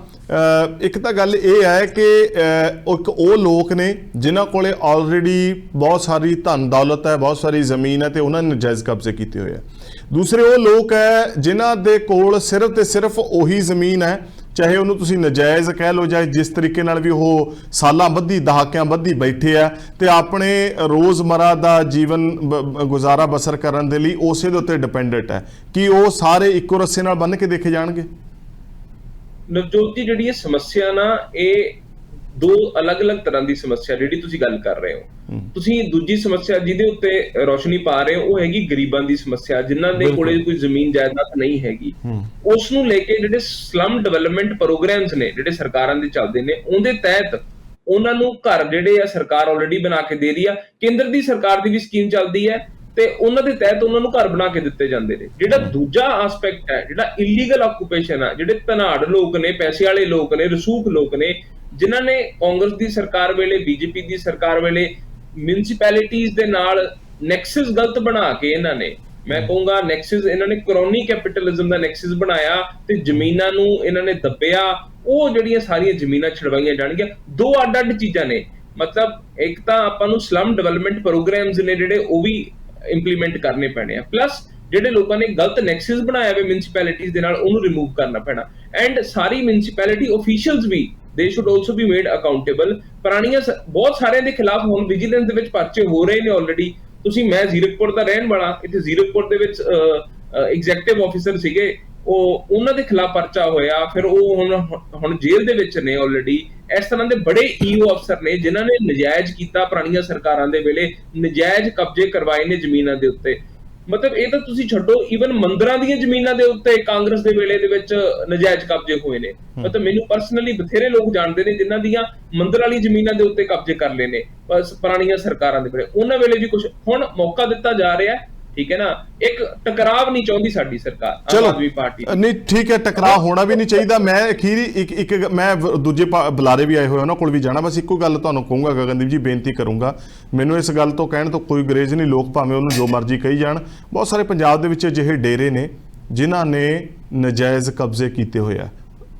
ਇੱਕ ਤਾਂ ਗੱਲ ਇਹ ਹੈ ਕਿ ਇੱਕ ਉਹ ਲੋਕ ਨੇ ਜਿਨ੍ਹਾਂ ਕੋਲੇ ਆਲਰੇਡੀ ਬਹੁਤ ਸਾਰੀ ਧਨ ਦੌਲਤ ਹੈ, ਬਹੁਤ ਸਾਰੀ ਜ਼ਮੀਨ ਹੈ ਤੇ ਉਹਨਾਂ ਨੇ ਨਜਾਇਜ਼ ਕਬਜ਼ੇ ਕੀਤੇ ਹੋਏ ਆ। ਦੂਸਰੇ ਉਹ ਲੋਕ ਹੈ ਜਿਨ੍ਹਾਂ ਦੇ ਕੋਲ ਸਿਰਫ ਤੇ ਸਿਰਫ ਉਹੀ ਜ਼ਮੀਨ ਹੈ, ਚਾਹੇ ਉਹਨੂੰ ਤੁਸੀਂ ਨਜਾਇਜ਼ ਕਹਿ ਲਓ ਜਾਂ ਜਿਸ ਤਰੀਕੇ ਨਾਲ ਵੀ ਉਹ ਸਾਲਾਂ ਬੱਧੀ ਦਹਾਕਿਆਂ ਬੱਧੀ ਬੈਠੇ ਆ ਤੇ ਆਪਣੇ ਰੋਜ਼ਮਰਾ ਦਾ ਜੀਵਨ ਗੁਜ਼ਾਰਾ ਬਸਰ ਕਰਨ ਦੇ ਲਈ ਉਸੇ ਦੇ ਉੱਤੇ ਡਿਪੈਂਡੈਂਟ ਹੈ। ਕਿ ਉਹ ਸਾਰੇ ਇੱਕੋ ਰੱਸੇ ਨਾਲ ਬੰਨ੍ਹ ਕੇ ਦੇਖੇ ਜਾਣਗੇ? ਨਵਜੋਤ ਜੀ ਜਿਹੜੀ ਇਹ ਸਮੱਸਿਆ ਨਾ ਇਹ ਦੋ ਅਲੱਗ-ਅਲੱਗ ਤਰ੍ਹਾਂ ਦੀ ਸਮੱਸਿਆ ਜਿਹੜੀ ਤੁਸੀਂ ਗੱਲ ਕਰ ਰਹੇ ਹੋ। ਤੁਸੀਂ ਦੂਜੀ ਸਮੱਸਿਆ ਜਿਹਦੇ ਉੱਤੇ ਰੋਸ਼ਨੀ ਪਾ ਰਹੇ ਹੋ ਉਹ ਹੈਗੀ ਗਰੀਬਾਂ ਦੀ ਸਮੱਸਿਆ, ਜਿਨ੍ਹਾਂ ਦੇ ਕੋਲੇ ਕੋਈ ਜ਼ਮੀਨ ਜਾਇਦਾਦ ਨਹੀਂ ਹੈਗੀ। ਉਸ ਨੂੰ ਲੈ ਕੇ ਜਿਹੜੇ ਸਲਮ ਡਿਵੈਲਪਮੈਂਟ ਪ੍ਰੋਗਰਾਮਸ ਨੇ ਜਿਹੜੇ ਸਰਕਾਰਾਂ ਦੇ ਚੱਲਦੇ ਨੇ ਉਹਦੇ ਤਹਿਤ ਉਹਨਾਂ ਨੂੰ ਘਰ ਜਿਹੜੇ ਆ ਸਰਕਾਰ ਆਲਰੇਡੀ ਬਣਾ ਕੇ ਦੇ ਰਹੀ ਆ। ਕੇਂਦਰ ਦੀ ਸਰਕਾਰ ਦੀ ਵੀ ਸਕੀਮ ਚੱਲਦੀ ਹੈ ਤੇ ਉਹਨਾਂ ਦੇ ਤਹਿਤ ਉਹਨਾਂ ਨੂੰ ਘਰ ਬਣਾ ਕੇ ਦਿੱਤੇ ਜਾਂਦੇ ਨੇ। ਜਿਹੜਾ ਦੂਜਾ ਐਸਪੈਕਟ ਹੈ ਜਿਹੜਾ ਇਲੀਗਲ ਆਕੂਪੇਸ਼ਨ ਆ, ਜਿਹੜੇ ਧਨਾੜ ਲੋਕ ਨੇ, ਪੈਸੇ ਵਾਲੇ ਲੋਕ ਨੇ, ਰਸੂਖ ਲੋਕ ਨੇ, ਜਿਨ੍ਹਾਂ ਨੇ ਕਾਂਗਰਸ ਦੀ ਸਰਕਾਰ ਵੇਲੇ, ਬੀਜੇਪੀ ਦੀ ਸਰਕਾਰ ਵੇਲੇ ਮਿਊਨਿਸਪੈਲਿਟੀਜ਼ ਦੇ ਨਾਲ ਨੈਕਸਸ ਗਲਤ ਬਣਾ ਕੇ ਇਹਨਾਂ ਨੇ, ਮੈਂ ਕਹੂੰਗਾ ਨੈਕਸਸ, ਇਹਨਾਂ ਨੇ ਕਰੋਨੀ ਕੈਪੀਟਲਿਜ਼ਮ ਦਾ ਨੈਕਸਸ ਬਣਾਇਆ ਤੇ ਜ਼ਮੀਨਾਂ ਨੂੰ ਇਹਨਾਂ ਨੇ ਦੱਬਿਆ। ਉਹ ਜਿਹੜੀਆਂ ਸਾਰੀਆਂ ਜ਼ਮੀਨਾਂ ਛਡਵਾਈਆਂ ਜਾਣਗੀਆਂ। ਦੋ ਅੱਡ-ਅੱਡ ਚੀਜ਼ਾਂ ਨੇ। ਮਤਲਬ ਇੱਕ ਤਾਂ ਆਪਾਂ ਨੂੰ ਸਲਮ ਡਿਵੈਲਪਮੈਂਟ ਪ੍ਰੋਗਰਾਮਸ ਨੇ ਜਿਹੜੇ ਉਹ ਵੀ ਇੰਪਲੀਮੈਂਟ ਕਰਨੇ ਪੈਣੇ ਆ, ਪਲੱਸ ਜਿਹੜੇ ਲੋਕਾਂ ਨੇ ਗਲਤ ਨੈਕਸਸ ਬਣਾਇਆ ਹੋਇਆ ਮਿਊਨਿਸਪੈਲਿਟੀਜ਼ ਦੇ ਨਾਲ ਉਹਨੂੰ ਰਿਮੂਵ ਕਰਨਾ ਪੈਣਾ। ਐਂਡ ਸਾਰੀ ਮਿਊਨਿਸਪੈਲਿਟੀ ਆਫੀਸ਼ੀਅਲਸ ਵੀ they should also be made accountable। ਪੁਰਾਣੀਆਂ ਬਹੁਤ ਸਾਰਿਆਂ ਦੇ ਖਿਲਾਫ ਹੁਣ ਵਿਜੀਲੈਂਸ ਦੇ ਵਿੱਚ ਪਰਚੇ ਹੋ ਰਹੇ ਨੇ ਆਲਰੇਡੀ। ਤੁਸੀਂ, ਮੈਂ ਜ਼ੀਰਕਪੁਰ ਦਾ ਰਹਿਣ ਵਾਲਾ, ਇੱਥੇ ਜ਼ੀਰਕਪੁਰ ਦੇ ਵਿੱਚ ਐਗਜ਼ੈਕਟਿਵ ਆਫੀਸਰ ਸੀਗੇ, ਉਹਨਾਂ ਦੇ ਖਿਲਾਫ ਪਰਚਾ ਹੋਇਆ, ਫਿਰ ਉਹ ਹੁਣ ਜੇਲ੍ਹ ਦੇ ਵਿੱਚ ਨੇ ਆਲਰੇਡੀ। ਇਸ ਤਰ੍ਹਾਂ ਦੇ ਬੜੇ ਈਓ ਅਫਸਰ ਨੇ ਜਿਨ੍ਹਾਂ ਨੇ ਨਜਾਇਜ਼ ਕੀਤਾ ਪੁਰਾਣੀਆਂ ਸਰਕਾਰਾਂ ਦੇ ਵੇਲੇ, ਨਜਾਇਜ਼ ਕਬਜ਼ੇ ਕਰਵਾਏ ਨੇ ਜ਼ਮੀਨਾਂ ਦੇ ਉੱਤੇ। ਮਤਲਬ ਇਹ ਤਾਂ ਤੁਸੀਂ ਛੱਡੋ, ਈਵਨ ਮੰਦਰਾਂ ਦੀਆਂ ਜ਼ਮੀਨਾਂ ਦੇ ਉੱਤੇ ਕਾਂਗਰਸ ਦੇ ਵੇਲੇ ਦੇ ਵਿੱਚ ਨਜਾਇਜ਼ ਕਬਜ਼ੇ ਹੋਏ ਨੇ। ਮਤਲਬ ਮੈਨੂੰ ਪਰਸਨਲੀ ਬਥੇਰੇ ਲੋਕ ਜਾਣਦੇ ਨੇ ਜਿਨ੍ਹਾਂ ਦੀਆਂ ਮੰਦਰ ਵਾਲੀ ਜ਼ਮੀਨਾਂ ਦੇ ਉੱਤੇ ਕਬਜ਼ੇ ਕਰ ਲਏ ਨੇ ਪੁਰਾਣੀਆਂ ਸਰਕਾਰਾਂ ਦੇ ਵੇਲੇ। ਉਹਨਾਂ ਵੇਲੇ ਵੀ ਕੁਝ ਹੁਣ ਮੌਕਾ ਦਿੱਤਾ ਜਾ ਰਿਹਾ, ਠੀਕ ਹੈ ਨਾ। ਇੱਕ ਟਕਰਾਵ ਨਹੀਂ ਚਾਹੁੰਦੀ ਸਾਡੀ ਸਰਕਾਰ, ਆਮ ਆਦਮੀ ਪਾਰਟੀ। ਨਹੀਂ ਠੀਕ ਹੈ, ਟਕਰਾਅ ਹੋਣਾ ਵੀ ਨਹੀਂ ਚਾਹੀਦਾ। ਮੈਂ ਅਖੀਰੀ ਇੱਕ ਮੈਂ ਦੂਜੇ ਬੁਲਾਰੇ ਵੀ ਆਏ ਹੋਏ ਉਹਨਾਂ ਕੋਲ ਵੀ ਜਾਣਾ, ਬਸ ਇੱਕੋ ਗੱਲ ਤੁਹਾਨੂੰ ਕਹੂੰਗਾ ਗਗਨਦੀਪ ਜੀ, ਬੇਨਤੀ ਕਰੂੰਗਾ, ਮੈਨੂੰ ਇਸ ਗੱਲ ਤੋਂ ਕਹਿਣ ਤੋਂ ਕੋਈ ਗੁਰੇਜ਼ ਨਹੀਂ। ਲੋਕ ਭਾਵੇਂ ਉਹਨੂੰ ਜੋ ਮਰਜ਼ੀ ਕਹੀ ਜਾਣ। ਬਹੁਤ ਸਾਰੇ ਪੰਜਾਬ ਦੇ ਵਿੱਚ ਅਜਿਹੇ ਡੇਰੇ ਨੇ ਜਿਨ੍ਹਾਂ ਨੇ ਨਜਾਇਜ਼ ਕਬਜ਼ੇ ਕੀਤੇ ਹੋਏ ਆ।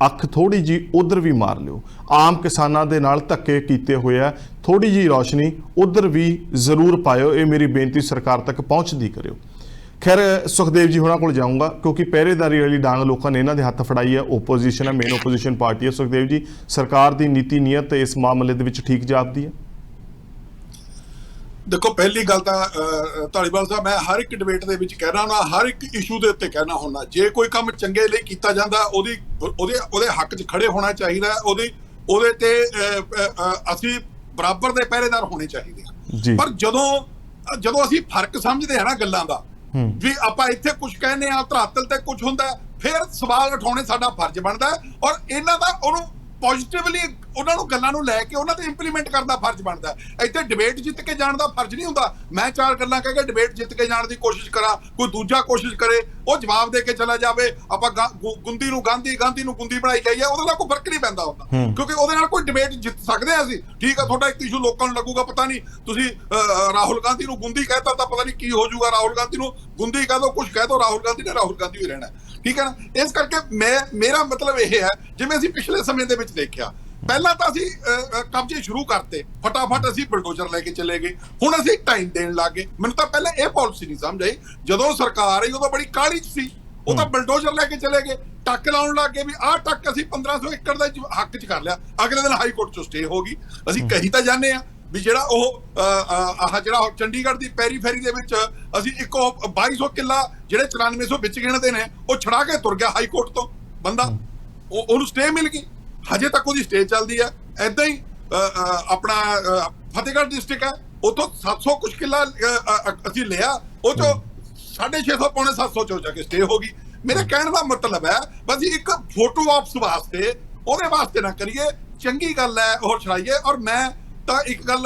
ਅੱਖ ਥੋੜੀ ਜੀ ਉਧਰ ਵੀ ਮਾਰ ਲਿਓ। ਆਮ ਕਿਸਾਨਾਂ ਦੇ ਨਾਲ ਧੱਕੇ ਕੀਤੇ ਹੋਏ ਆ, ਥੋੜੀ ਜੀ ਰੌਸ਼ਨੀ ਉਧਰ ਵੀ ਜ਼ਰੂਰ ਪਾਇਓ। ਇਹ ਮੇਰੀ ਬੇਨਤੀ ਸਰਕਾਰ ਤੱਕ ਪਹੁੰਚਦੀ ਕਰਿਓ। ਖੈਰ ਸੁਖਦੇਵ ਜੀ ਹੋਣਾ ਕੋਲ ਜਾਊਂਗਾ ਕਿਉਂਕਿ ਪਹਿਰੇਦਾਰੀ ਵਾਲੀ ਡਾਂਗ ਲੋਕਾਂ ਨੇ ਇਹਨਾਂ ਦੇ ਹੱਥ ਫੜਾਈ ਹੈ। ਓਪੋਜੀਸ਼ਨ ਹੈ, ਮੇਨ ਓਪੋਜੀਸ਼ਨ ਪਾਰਟੀ ਹੈ। ਸੁਖਦੇਵ ਜੀ, ਸਰਕਾਰ ਦੀ ਨੀਤੀ ਨੀਅਤ ਇਸ ਮਾਮਲੇ ਦੇ ਵਿੱਚ ਠੀਕ ਜਾਪਦੀ ਹੈ? ਦੇਖੋ, ਪਹਿਲੀ ਗੱਲ ਤਾਂ ਧਾਲੀਵਾਲ ਸਾਹਿਬ, ਮੈਂ ਹਰ ਇੱਕ ਡਿਬੇਟ ਦੇ ਵਿੱਚ ਕਹਿਣਾ ਹੁੰਦਾ, ਹਰ ਇੱਕ ਇਸ਼ੂ ਦੇ ਉੱਤੇ ਕਹਿਣਾ ਹੁੰਦਾ, ਜੇ ਕੋਈ ਕੰਮ ਚੰਗੇ ਲਈ ਕੀਤਾ ਜਾਂਦਾ ਉਹਦੇ ਹੱਕ 'ਚ ਖੜੇ ਹੋਣਾ ਚਾਹੀਦਾ। ਉਹਦੇ ਤੇ ਅਸੀਂ ਬਰਾਬਰ ਦੇ ਪਹਿਰੇਦਾਰ ਹੋਣੇ ਚਾਹੀਦੇ ਆ। ਪਰ ਜਦੋਂ ਅਸੀਂ ਫਰਕ ਸਮਝਦੇ ਹਾਂ ਨਾ ਗੱਲਾਂ ਦਾ, ਵੀ ਆਪਾਂ ਇੱਥੇ ਕੁਝ ਕਹਿੰਦੇ ਆ, ਧਰਾਤਲ ਤੇ ਕੁਝ ਹੁੰਦਾ, ਫਿਰ ਸਵਾਲ ਉਠਾਉਣੇ ਸਾਡਾ ਫਰਜ਼ ਬਣਦਾ। ਔਰ ਇਹਨਾਂ ਦਾ ਉਹਨੂੰ ਪੋਜ਼ਿਟਿਵਲੀ ਉਹਨਾਂ ਨੂੰ ਗੱਲਾਂ ਨੂੰ ਲੈ ਕੇ ਉਹਨਾਂ ਤੇ ਇੰਪਲੀਮੈਂਟ ਕਰਨ ਦਾ ਫਰਜ਼ ਬਣਦਾ। ਇੱਥੇ ਡਿਬੇਟ ਜਿੱਤ ਕੇ ਜਾਣ ਦਾ ਫਰਜ਼ ਨਹੀਂ ਹੁੰਦਾ। ਮੈਂ ਚਾਰ ਗੱਲਾਂ ਕਹਿ ਕੇ ਡਿਬੇਟ ਜਿੱਤ ਕੇ ਜਾਣ ਦੀ ਕੋਸ਼ਿਸ਼ ਕਰਾਂ, ਕੋਈ ਦੂਜਾ ਕੋਸ਼ਿਸ਼ ਕਰੇ, ਉਹ ਜਵਾਬ ਦੇ ਕੇ ਚਲਾ ਜਾਵੇ। ਆਪਾਂ ਗੁੰਦੀ ਨੂੰ ਗਾਂਧੀ ਨੂੰ ਗੁੰਦੀ ਬਣਾਈ ਜਾਈਏ, ਉਹਦੇ ਨਾਲ ਕੋਈ ਫਰਕ ਨਹੀਂ ਪੈਂਦਾ ਹੁੰਦਾ, ਕਿਉਂਕਿ ਉਹਦੇ ਨਾਲ ਕੋਈ ਡਿਬੇਟ ਜਿੱਤ ਸਕਦੇ ਆ ਅਸੀਂ। ਠੀਕ ਆ, ਤੁਹਾਡਾ ਇੱਕ ਇਸ਼ੂ ਲੋਕਾਂ ਨੂੰ ਲੱਗੂਗਾ ਪਤਾ ਨਹੀਂ, ਤੁਸੀਂ ਰਾਹੁਲ ਗਾਂਧੀ ਨੂੰ ਗੁੰਦੀ ਕਹਿਤਾ ਤਾਂ ਪਤਾ ਨਹੀਂ ਕੀ ਹੋ ਜਾਊਗਾ। ਰਾਹੁਲ ਗਾਂਧੀ ਨੂੰ ਗੁੰਦੀ ਕਹਿ ਦੋ, ਕੁਝ ਕਹਿ ਦੋ, ਰਾਹੁਲ ਗਾਂਧੀ ਨੇ ਰਾਹੁਲ ਗਾਂਧੀ ਵੀ ਰਹਿਣਾ। ਠੀਕ ਹੈ ਨਾ। ਇਸ ਕਰਕੇ ਮੇਰਾ ਮਤਲਬ ਇਹ ਹੈ, ਜਿਵੇਂ ਅਸੀਂ ਪਿਛਲੇ ਸਮੇਂ ਦੇ ਵਿੱਚ ਦੇਖਿਆ, ਪਹਿਲਾਂ ਤਾਂ ਅਸੀਂ ਕਬਜ਼ੇ ਸ਼ੁਰੂ ਕਰਤੇ, ਫਟਾਫਟ ਅਸੀਂ ਬਲਡੋਜ਼ਰ ਲੈ ਕੇ ਚਲੇ ਗਏ, ਹੁਣ ਅਸੀਂ ਟਾਈਮ ਦੇਣ ਲੱਗ ਗਏ। ਮੈਨੂੰ ਤਾਂ ਪਹਿਲਾਂ ਇਹ ਪਾਲਿਸੀ ਨਹੀਂ ਸਮਝ ਆਈ, ਜਦੋਂ ਸਰਕਾਰ ਆਈ ਉਦੋਂ ਬੜੀ ਕਾਹਲੀ 'ਚ ਸੀ, ਉਹ ਤਾਂ ਬਲਡੋਜ਼ਰ ਲੈ ਕੇ ਚਲੇ ਗਏ, ਟੱਕ ਲਾਉਣ ਲੱਗ ਗਏ ਵੀ ਆਹ ਟੱਕ ਅਸੀਂ 1500 ਏਕੜ ਦਾ ਹੱਕ 'ਚ ਕਰ ਲਿਆ। ਅਗਲੇ ਦਿਨ ਹਾਈ ਕੋਰਟ 'ਚੋਂ ਸਟੇ ਹੋ ਗਈ। ਅਸੀਂ ਕਹੀ ਤਾਂ ਜਾਂਦੇ ਆ ਵੀ ਜਿਹੜਾ ਉਹ ਜਿਹੜਾ ਚੰਡੀਗੜ੍ਹ ਦੀ ਪੈਰੀਫੈਰੀ ਦੇ ਵਿੱਚ ਅਸੀਂ 2200 ਕਿੱਲਾ ਜਿਹੜੇ 9400 ਵਿੱਚ ਗਿਣਦੇ ਨੇ, ਉਹ ਛੜਾ ਕੇ ਤੁਰ ਗਿਆ ਹਾਈ ਕੋਰਟ ਤੋਂ ਬੰਦਾ, ਉਹਨੂੰ ਸਟੇ ਮਿਲ ਗਈ। ਹਜੇ ਤੱਕ ਉਹਦੀ ਸਟੇ ਚੱਲਦੀ ਹੈ। ਏਦਾਂ ਹੀ ਆਪਣਾ ਫਤਿਹਗੜ੍ਹ ਡਿਸਟ੍ਰਿਕਟ ਹੈ, ਉੱਥੋਂ 700 ਕੁਛ ਕਿੱਲਾ ਅਸੀਂ ਲਿਆ, ਉਹ ਚੋਂ 650 ਪੌਣੇ 700 ਚੋਂ ਜਾ ਕੇ ਸਟੇ ਹੋ ਗਈ। ਮੇਰੇ ਕਹਿਣ ਦਾ ਮਤਲਬ ਹੈ ਬਸ ਇੱਕ ਫੋਟੋ ਆਪਸ ਵਾਸਤੇ, ਉਹਦੇ ਵਾਸਤੇ ਨਾ ਕਰੀਏ। ਚੰਗੀ ਗੱਲ ਹੈ ਉਹ ਛੜਾਈਏ। ਔਰ ਮੈਂ ਤਾਂ ਇੱਕ ਗੱਲ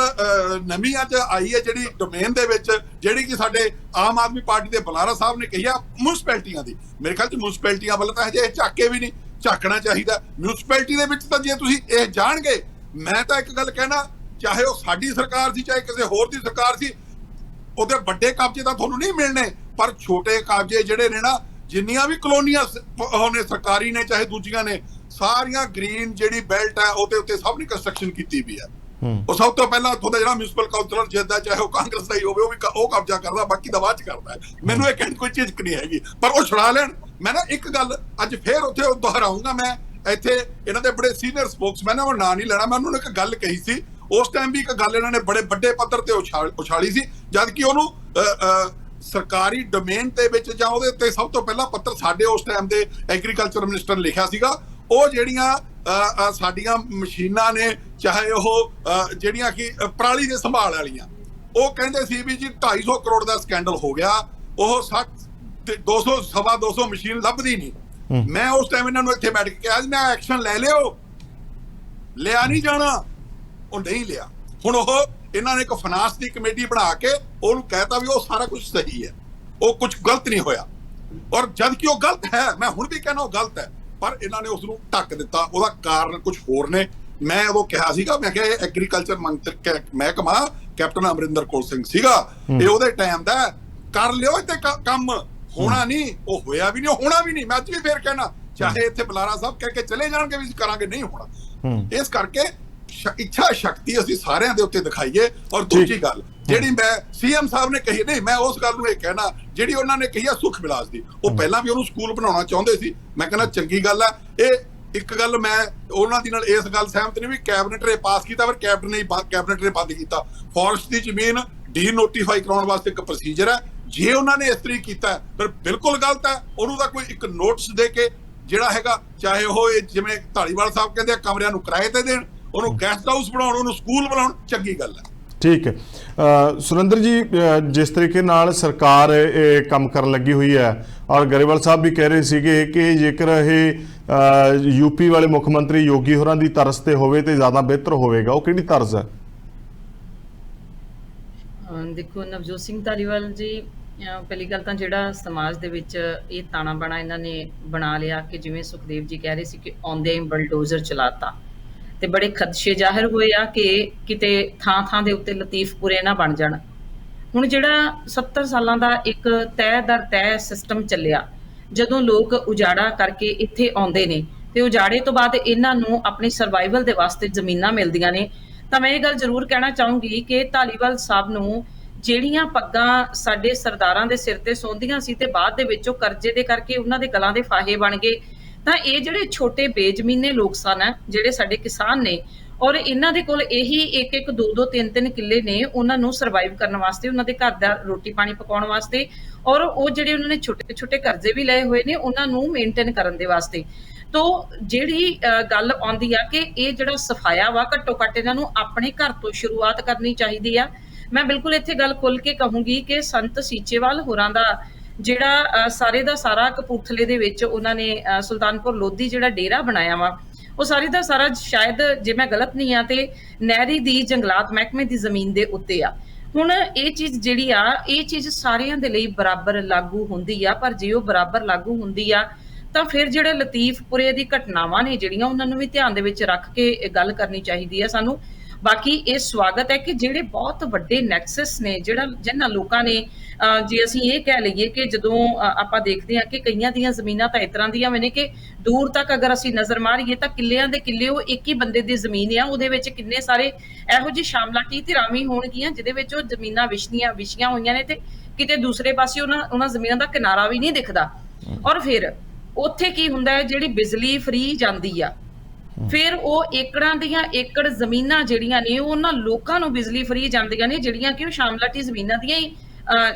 ਨਵੀਂ ਅੱਜ ਆਈ ਹੈ ਜਿਹੜੀ ਡੋਮੇਨ ਦੇ ਵਿੱਚ, ਜਿਹੜੀ ਕਿ ਸਾਡੇ ਆਮ ਆਦਮੀ ਪਾਰਟੀ ਦੇ ਬੁਲਾਰਾ ਸਾਹਿਬ ਨੇ ਕਹੀ ਆ, ਮਿਊਨਿਸਪੈਲਿਟੀਆਂ ਦੀ। ਮੇਰੇ ਖਿਆਲ 'ਚ ਮਿਊਨਿਸਪੈਲਿਟੀਆਂ ਵੱਲ ਤਾਂ ਹਜੇ ਝਾਕੇ ਵੀ ਨਹੀਂ, ਝਾਕਣਾ ਚਾਹੀਦਾ। ਮਿਊਨਿਸਪੈਲਿਟੀ ਦੇ ਵਿੱਚ ਤਾਂ ਜੇ ਤੁਸੀਂ ਇਹ ਜਾਣਗੇ, ਮੈਂ ਤਾਂ ਇੱਕ ਗੱਲ ਕਹਿਣਾ, ਚਾਹੇ ਉਹ ਸਾਡੀ ਸਰਕਾਰ ਸੀ ਚਾਹੇ ਕਿਸੇ ਹੋਰ ਦੀ ਸਰਕਾਰ ਸੀ, ਉਹਦੇ ਵੱਡੇ ਕਬਜ਼ੇ ਤਾਂ ਤੁਹਾਨੂੰ ਨਹੀਂ ਮਿਲਣੇ, ਪਰ ਛੋਟੇ ਕਬਜ਼ੇ ਜਿਹੜੇ ਨੇ ਨਾ, ਜਿੰਨੀਆਂ ਵੀ ਕਲੋਨੀਆਂ ਉਹਨੇ ਸਰਕਾਰੀ ਨੇ ਚਾਹੇ ਦੂਜੀਆਂ ਨੇ, ਸਾਰੀਆਂ ਗ੍ਰੀਨ ਜਿਹੜੀ ਬੈਲਟ ਹੈ ਉਹਦੇ ਉੱਤੇ ਸਭ ਨੇ ਕੰਸਟਰਕਸ਼ਨ ਕੀਤੀ ਵੀ ਹੈ। ਉਹ ਸਭ ਤੋਂ ਪਹਿਲਾਂ ਉੱਥੋਂ ਦਾ ਜਿਹੜਾ ਮਿਊਨਿਸਪਲ ਕਾਉਂਸਲਰ ਜਿੱਦਾਂ, ਚਾਹੇ ਉਹ ਕਾਂਗਰਸ ਦਾ ਹੀ ਹੋਵੇ, ਉਹ ਕਬਜ਼ਾ ਕਰਦਾ, ਬਾਕੀ ਦਾ ਬਾਅਦ ਚ ਕਰਦਾ। ਮੈਨੂੰ ਇਹ ਕਹਿਣ ਕੋਈ ਚੀਜ਼ ਨਹੀਂ ਹੈਗੀ, ਪਰ ਉਹ ਛੁਡਾ ਲੈਣ। ਮੈਂ ਨਾ ਇੱਕ ਗੱਲ ਅੱਜ ਫੇਰ ਉੱਥੇ ਦੁਹਰਾਊਂਗਾ, ਮੈਂ ਇੱਥੇ ਇਹਨਾਂ ਦੇ ਬੜੇ ਸੀਨੀਅਰ ਸਪੋਕਸਮੈਨ, ਉਹ ਨਾਂ ਨਹੀਂ ਲੈਣਾ, ਮੈਂ ਉਹਨਾਂ ਨੂੰ ਇੱਕ ਗੱਲ ਕਹੀ ਸੀ ਉਸ ਟਾਈਮ ਵੀ, ਇੱਕ ਗੱਲ ਇਹਨਾਂ ਨੇ ਬੜੇ ਵੱਡੇ ਪੱਧਰ ਤੇ ਉਛਾਲੀ ਸੀ, ਜਦ ਕਿ ਉਹਨੂੰ ਸਰਕਾਰੀ ਡੋਮੇਨ ਦੇ ਵਿੱਚ ਜਾਂ ਉਹਦੇ ਉੱਤੇ ਸਭ ਤੋਂ ਪਹਿਲਾਂ ਪੱਤਰ ਸਾਡੇ ਉਸ ਟਾਈਮ ਦੇ ਐਗਰੀਕਲਚਰ ਮਿਨਿਸਟਰ ਨੇ ਲਿਖਿਆ ਸੀਗਾ। ਉਹ ਜਿਹੜੀਆਂ ਸਾਡੀਆਂ ਮਸ਼ੀਨਾਂ ਨੇ, ਚਾਹੇ ਉਹ ਜਿਹੜੀਆਂ ਕਿ ਪਰਾਲੀ ਦੇ ਸੰਭਾਲ ਵਾਲੀਆਂ, ਉਹ ਕਹਿੰਦੇ ਸੀ ਵੀ ਜੀ 250 ਕਰੋੜ ਦਾ ਸਕੈਂਡਲ ਹੋ ਗਿਆ, ਉਹ 200 ਸਵਾ 200 ਮਸ਼ੀਨ ਲੱਭਦੀ ਨਹੀਂ। ਮੈਂ ਉਸ ਟਾਈਮ ਇਹਨਾਂ ਨੂੰ ਇੱਥੇ ਬੈਠ ਕੇ ਕਿਹਾ ਮੈਂ ਐਕਸ਼ਨ ਲੈ ਲਿਓ, ਲਿਆ ਨਹੀਂ ਜਾਣਾ, ਉਹ ਨਹੀਂ ਲਿਆ। ਹੁਣ ਉਹ ਇਹਨਾਂ ਨੇ ਇੱਕ ਫਾਈਨਾਂਸ ਦੀ ਕਮੇਟੀ ਬਣਾ ਕੇ ਉਹਨੂੰ ਕਹਿਤਾ ਵੀ ਉਹ ਸਾਰਾ ਕੁਝ ਸਹੀ ਹੈ, ਉਹ ਕੁਝ ਗਲਤ ਨਹੀਂ ਹੋਇਆ। ਔਰ ਜਦ ਕਿ ਉਹ ਗਲਤ ਹੈ, ਮੈਂ ਹੁਣ ਵੀ ਕਹਿਣਾ ਉਹ ਗਲਤ ਹੈ, ਪਰ ਇਹਨਾਂ ਨੇ ਉਸ ਨੂੰ ਢੱਕ ਦਿੱਤਾ। ਉਹਦਾ ਕਾਰਨ ਕੁਝ ਹੋਰ ਨੇ। ਮੈਂ ਉਦੋਂ ਕਿਹਾ ਸੀਗਾ, ਮੈਂ ਕਿਹਾ ਇਹ ਐਗਰੀਕਲਚਰ ਮੰਤਰੀ ਮਹਿਕਮਾ ਕੈਪਟਨ ਅਮਰਿੰਦਰ ਕੌਰ ਸਿੰਘ ਸੀਗਾ, ਇਹ ਉਹਦੇ ਟਾਈਮ ਦਾ, ਕਰ ਲਿਓ ਇੱਥੇ ਕੰਮ, ਹੋਣਾ ਨਹੀਂ, ਉਹ ਹੋਇਆ ਵੀ ਨਹੀਂ, ਹੋਣਾ ਵੀ ਨਹੀਂ। ਮੈਂ ਅੱਜ ਵੀ ਫੇਰ ਕਹਿਣਾ, ਚਾਹੇ ਇੱਥੇ ਬੁਲਾਰਾ ਸਾਹਿਬ ਕਹਿ ਕੇ ਚਲੇ ਜਾਣਗੇ ਵੀ ਕਰਾਂਗੇ, ਨਹੀਂ ਹੋਣਾ। ਇਸ ਕਰਕੇ ਇੱਛਾ ਸ਼ਕਤੀ ਅਸੀਂ ਸਾਰਿਆਂ ਦੇ ਉੱਤੇ ਦਿਖਾਈਏ। ਔਰ ਦੂਜੀ ਗੱਲ ਜਿਹੜੀ ਮੈਂ ਸੀਐਮ ਸਾਹਿਬ ਨੇ ਕਹੀ, ਨਹੀਂ ਮੈਂ ਉਸ ਗੱਲ ਨੂੰ ਇਹ ਕਹਿਣਾ ਜਿਹੜੀ ਉਹਨਾਂ ਨੇ ਕਹੀ ਆ ਸੁਖ ਵਿਲਾਸ ਦੀ, ਉਹ ਪਹਿਲਾਂ ਵੀ ਉਹਨੂੰ ਸਕੂਲ ਬਣਾਉਣਾ ਚਾਹੁੰਦੇ ਸੀ। ਮੈਂ ਕਹਿੰਦਾ ਚੰਗੀ ਗੱਲ ਹੈ। ਇਹ ਇੱਕ ਗੱਲ ਮੈਂ ਉਹਨਾਂ ਦੀ ਨਾਲ ਇਸ ਗੱਲ ਸਹਿਮਤ ਨਹੀਂ ਵੀ ਕੈਬਨਿਟ ਨੇ ਪਾਸ ਕੀਤਾ, ਪਰ ਕੈਬਨਿਟ ਨੇ ਬੰਦ ਕੀਤਾ। ਫੋਰੈਸਟ ਦੀ ਜ਼ਮੀਨ ਡੀ ਨੋਟੀਫਾਈ ਕਰਾਉਣ ਵਾਸਤੇ ਇੱਕ ਪ੍ਰੋਸੀਜਰ ਹੈ, ਜੇ ਉਹਨਾਂ ਨੇ ਇਸ ਤਰੀਕੇ ਕੀਤਾ ਫਿਰ ਬਿਲਕੁਲ ਗਲਤ ਹੈ। ਉਹਨੂੰ ਤਾਂ ਕੋਈ ਇੱਕ ਨੋਟਿਸ ਦੇ ਕੇ ਜਿਹੜਾ ਹੈਗਾ, ਚਾਹੇ ਉਹ ਜਿਵੇਂ ਢਾਲੀਵਾਲ ਸਾਹਿਬ ਕਹਿੰਦੇ ਆ ਕਮਰਿਆਂ ਨੂੰ ਕਿਰਾਏ ਤੇ ਦੇਣ, ਉਹਨੂੰ ਗੈਸਟ ਹਾਊਸ ਬਣਾਉਣ, ਉਹਨੂੰ ਸਕੂਲ ਬਣਾਉਣ, ਚੰਗੀ ਗੱਲ ਹੈ। ਠੀਕ ਹੈ। ਸੁਰਿੰਦਰ ਜੀ, ਜਿਸ ਤਰੀਕੇ ਨਾਲ ਸਰਕਾਰ ਇਹ ਕੰਮ ਕਰਨ ਲੱਗੀ ਹੋਈ ਹੈ, ਔਰ ਗਰੇਵਾਲ ਸਾਹਿਬ ਵੀ ਕਹਿ ਰਹੇ ਸੀਗੇ ਕਿ ਜੇਕਰ ਇਹ ਯੂਪੀ ਵਾਲੇ ਮੁੱਖ ਮੰਤਰੀ ਯੋਗੀ ਹੋਰਾਂ ਦੀ ਤਰਜ਼ ਤੇ ਹੋਵੇ ਤੇ ਜ਼ਿਆਦਾ ਬਿਹਤਰ ਹੋਵੇਗਾ, ਉਹ ਕਿਹੜੀ ਤਰਜ਼ ਹੈ? ਦੇਖੋ ਨਵਜੋਤ ਸਿੰਘ ਧਾਲੀਵਾਲ ਜੀ, ਪਹਿਲੀ ਗੱਲ ਤਾਂ ਜਿਹੜਾ ਸਮਾਜ ਦੇ ਵਿੱਚ ਇਹ ਤਾਣਾ ਬਾਣਾ ਇਹਨਾਂ ਨੇ ਬਣਾ ਲਿਆ ਕਿ ਜਿਵੇਂ ਸੁਖਦੇਵ ਜੀ ਕਹਿ ਰਹੇ ਸੀ ਕਿ ਆਉਂਦੇ ਬਲਡੋਜ਼ਰ ਚਲਾਤਾ, ਤੇ ਬੜੇ ਖਦਸ਼ੇ ਜ਼ਾਹਿਰ ਹੋਏ ਆ ਕਿ ਕਿਤੇ ਥਾਂ ਥਾਂ ਦੇ ਉੱਤੇ ਲਤੀਫਪੁਰੇ ਨਾ ਬਣ ਜਾਣ। ਹੁਣ ਜਿਹੜਾ 70 ਸਾਲਾਂ ਦਾ ਇੱਕ ਤੈਅ ਦਰ ਤੈਅ ਸਿਸਟਮ ਚੱਲਿਆ, ਜਦੋਂ ਲੋਕ ਉਜਾੜਾ ਕਰਕੇ ਇੱਥੇ ਆਉਂਦੇ ਨੇ ਤੇ ਉਜਾੜੇ ਤੋਂ ਬਾਅਦ ਇਹਨਾਂ ਨੂੰ ਆਪਣੀ ਸਰਵਾਈਵਲ ਦੇ ਵਾਸਤੇ ਜ਼ਮੀਨਾਂ ਮਿਲਦੀਆਂ ਨੇ, ਤਾਂ ਮੈਂ ਇਹ ਗੱਲ ਜ਼ਰੂਰ ਕਹਿਣਾ ਚਾਹੂੰਗੀ ਕਿ ਧਾਲੀਵਾਲ ਸਾਹਿਬ ਨੂੰ ਜਿਹੜੀਆਂ ਪੱਗਾਂ ਸਾਡੇ ਸਰਦਾਰਾਂ ਦੇ ਸਿਰ ਤੇ ਸੌਂਦੀਆਂ ਸੀ ਤੇ ਬਾਅਦ ਦੇ ਵਿੱਚ ਉਹ ਕਰਜ਼ੇ ਦੇ ਕਰਕੇ ਉਹਨਾਂ ਦੇ ਗਲਾਂ ਦੇ ਫਾਹੇ ਬਣ ਗਏ, ਤਾਂ ਇਹ ਜਿਹੜੇ ਛੋਟੇ ਬੇਜ਼ਮੀਨੇ ਲੋਕ ਸਨ, ਜਿਹੜੇ ਸਾਡੇ ਕਿਸਾਨ ਨੇ, ਔਰ ਇਹਨਾਂ ਦੇ ਕੋਲ ਇਹੀ 1-1, 2-2, 3-3 ਕਿੱਲੇ ਨੇ, ਉਹਨਾਂ ਨੂੰ ਸਰਵਾਈਵ ਕਰਨ ਵਾਸਤੇ, ਉਹਨਾਂ ਦੇ ਘਰ ਦਾ ਰੋਟੀ ਪਾਣੀ ਪਕਾਉਣ ਵਾਸਤੇ, ਔਰ ਉਹ ਜਿਹੜੇ ਉਹਨਾਂ ਨੇ ਛੋਟੇ-ਛੋਟੇ ਕਰਜ਼ੇ ਵੀ ਲਏ ਹੋਏ ਨੇ ਉਹਨਾਂ ਨੂੰ ਮੇਨਟੇਨ ਕਰਨ ਦੇ ਵਾਸਤੇ। ਤੋ ਜਿਹੜੀ ਗੱਲ ਆਉਂਦੀ ਆ ਕਿ ਇਹ ਜਿਹੜਾ ਸਫਾਇਆ ਵਾ, ਘੱਟੋ ਘੱਟ ਇਹਨਾਂ ਨੂੰ ਆਪਣੇ ਘਰ ਤੋਂ ਸ਼ੁਰੂਆਤ ਕਰਨੀ ਚਾਹੀਦੀ ਆ। ਮੈਂ ਬਿਲਕੁਲ ਇੱਥੇ ਗੱਲ ਖੁੱਲ ਕੇ ਕਹੂੰਗੀ ਕਿ ਸੰਤ ਸੀਚੇਵਾਲ ਹੋਰਾਂ ਦਾ ਜਿਹੜਾ ਸਾਰੇ ਦਾ ਸਾਰਾ ਕਪੂਰਥਲੇ ਦੇ ਵਿੱਚ ਉਹਨਾਂ ਨੇ ਸੁਲਤਾਨਪੁਰ ਲੋਧੀ ਜਿਹੜਾ ਡੇਰਾ ਬਣਾਇਆ ਵਾ, ਉਹ ਸਾਰੇ ਦਾ ਸਾਰਾ ਸ਼ਾਇਦ ਜੇ ਮੈਂ ਗਲਤ ਨਹੀਂ ਆ ਤੇ ਨਹਿਰੀ ਦੀ ਜੰਗਲਾਤ ਮਹਿਕਮੇ ਦੀ ਜ਼ਮੀਨ ਦੇ ਉੱਤੇ ਆ। ਹੁਣ ਇਹ ਚੀਜ਼ ਜਿਹੜੀ ਆ, ਇਹ ਚੀਜ਼ ਸਾਰਿਆਂ ਦੇ ਲਈ ਬਰਾਬਰ ਲਾਗੂ ਹੁੰਦੀ ਆ, ਪਰ ਜੇ ਉਹ ਬਰਾਬਰ ਲਾਗੂ ਹੁੰਦੀ ਆ ਤਾਂ ਫਿਰ ਜਿਹੜੇ ਲਤੀਫਪੁਰੇ ਦੀ ਘਟਨਾਵਾਂ ਨੇ ਜਿਹੜੀਆਂ, ਉਹਨਾਂ ਨੂੰ ਵੀ ਧਿਆਨ ਦੇ ਵਿੱਚ ਰੱਖ ਕੇ ਗੱਲ ਕਰਨੀ ਚਾਹੀਦੀ ਆ ਸਾਨੂੰ। ਬਾਕੀ ਇਹ ਸਵਾਗਤ ਹੈ ਕਿ ਜਿਹੜੇ ਬਹੁਤ ਵੱਡੇ ਨੈਕਸਸ ਨੇ ਜਿਨ੍ਹਾਂ ਲੋਕਾਂ ਨੇ ਜੇ ਅਸੀਂ ਇਹ ਕਹਿ ਲਈਏ ਕਿ ਜਦੋਂ ਆਪਾਂ ਦੇਖਦੇ ਹਾਂ ਕਿ ਕਈਆਂ ਦੀਆਂ ਜ਼ਮੀਨਾਂ ਤਾਂ ਇਸ ਤਰ੍ਹਾਂ ਦੀਆਂ ਨੇ ਕਿ ਦੂਰ ਤੱਕ ਅਗਰ ਅਸੀਂ ਨਜ਼ਰ ਮਾਰੀਏ ਤਾਂ ਕਿੱਲਿਆਂ ਦੇ ਕਿੱਲੇ ਉਹ ਇੱਕ ਹੀ ਬੰਦੇ ਦੀ ਜ਼ਮੀਨ ਆ, ਉਹਦੇ ਵਿੱਚ ਕਿੰਨੇ ਸਾਰੇ ਇਹੋ ਜਿਹੀ ਸ਼ਾਮਲਾਤੀ ਧਿਰਾਂ ਵੀ ਹੋਣਗੀਆਂ ਜਿਹਦੇ ਵਿੱਚ ਉਹ ਜ਼ਮੀਨਾਂ ਵਿਛੀਆਂ ਹੋਈਆਂ ਨੇ ਤੇ ਕਿਤੇ ਦੂਸਰੇ ਪਾਸੇ ਉਹਨਾਂ ਜ਼ਮੀਨਾਂ ਦਾ ਕਿਨਾਰਾ ਵੀ ਨਹੀਂ ਦਿਖਦਾ। ਔਰ ਫਿਰ ਉੱਥੇ ਕੀ ਹੁੰਦਾ ਹੈ, ਜਿਹੜੀ ਬਿਜਲੀ ਫ੍ਰੀ ਜਾਂਦੀ ਆ, ਫਿਰ ਉਹ ਏਕੜਾਂ ਦੀਆਂ ਏਕੜ ਜ਼ਮੀਨਾਂ ਜਿਹੜੀਆਂ ਨੇ ਉਹਨਾਂ ਲੋਕਾਂ ਨੂੰ ਬਿਜਲੀ ਫ੍ਰੀ ਜਾਂਦੀਆਂ ਨੇ, ਜਿਹੜੀਆਂ ਕਿ ਉਹ ਸ਼ਾਮਲਾਤੀ ਜ਼ਮੀਨਾਂ ਦੀਆਂ ਹੀ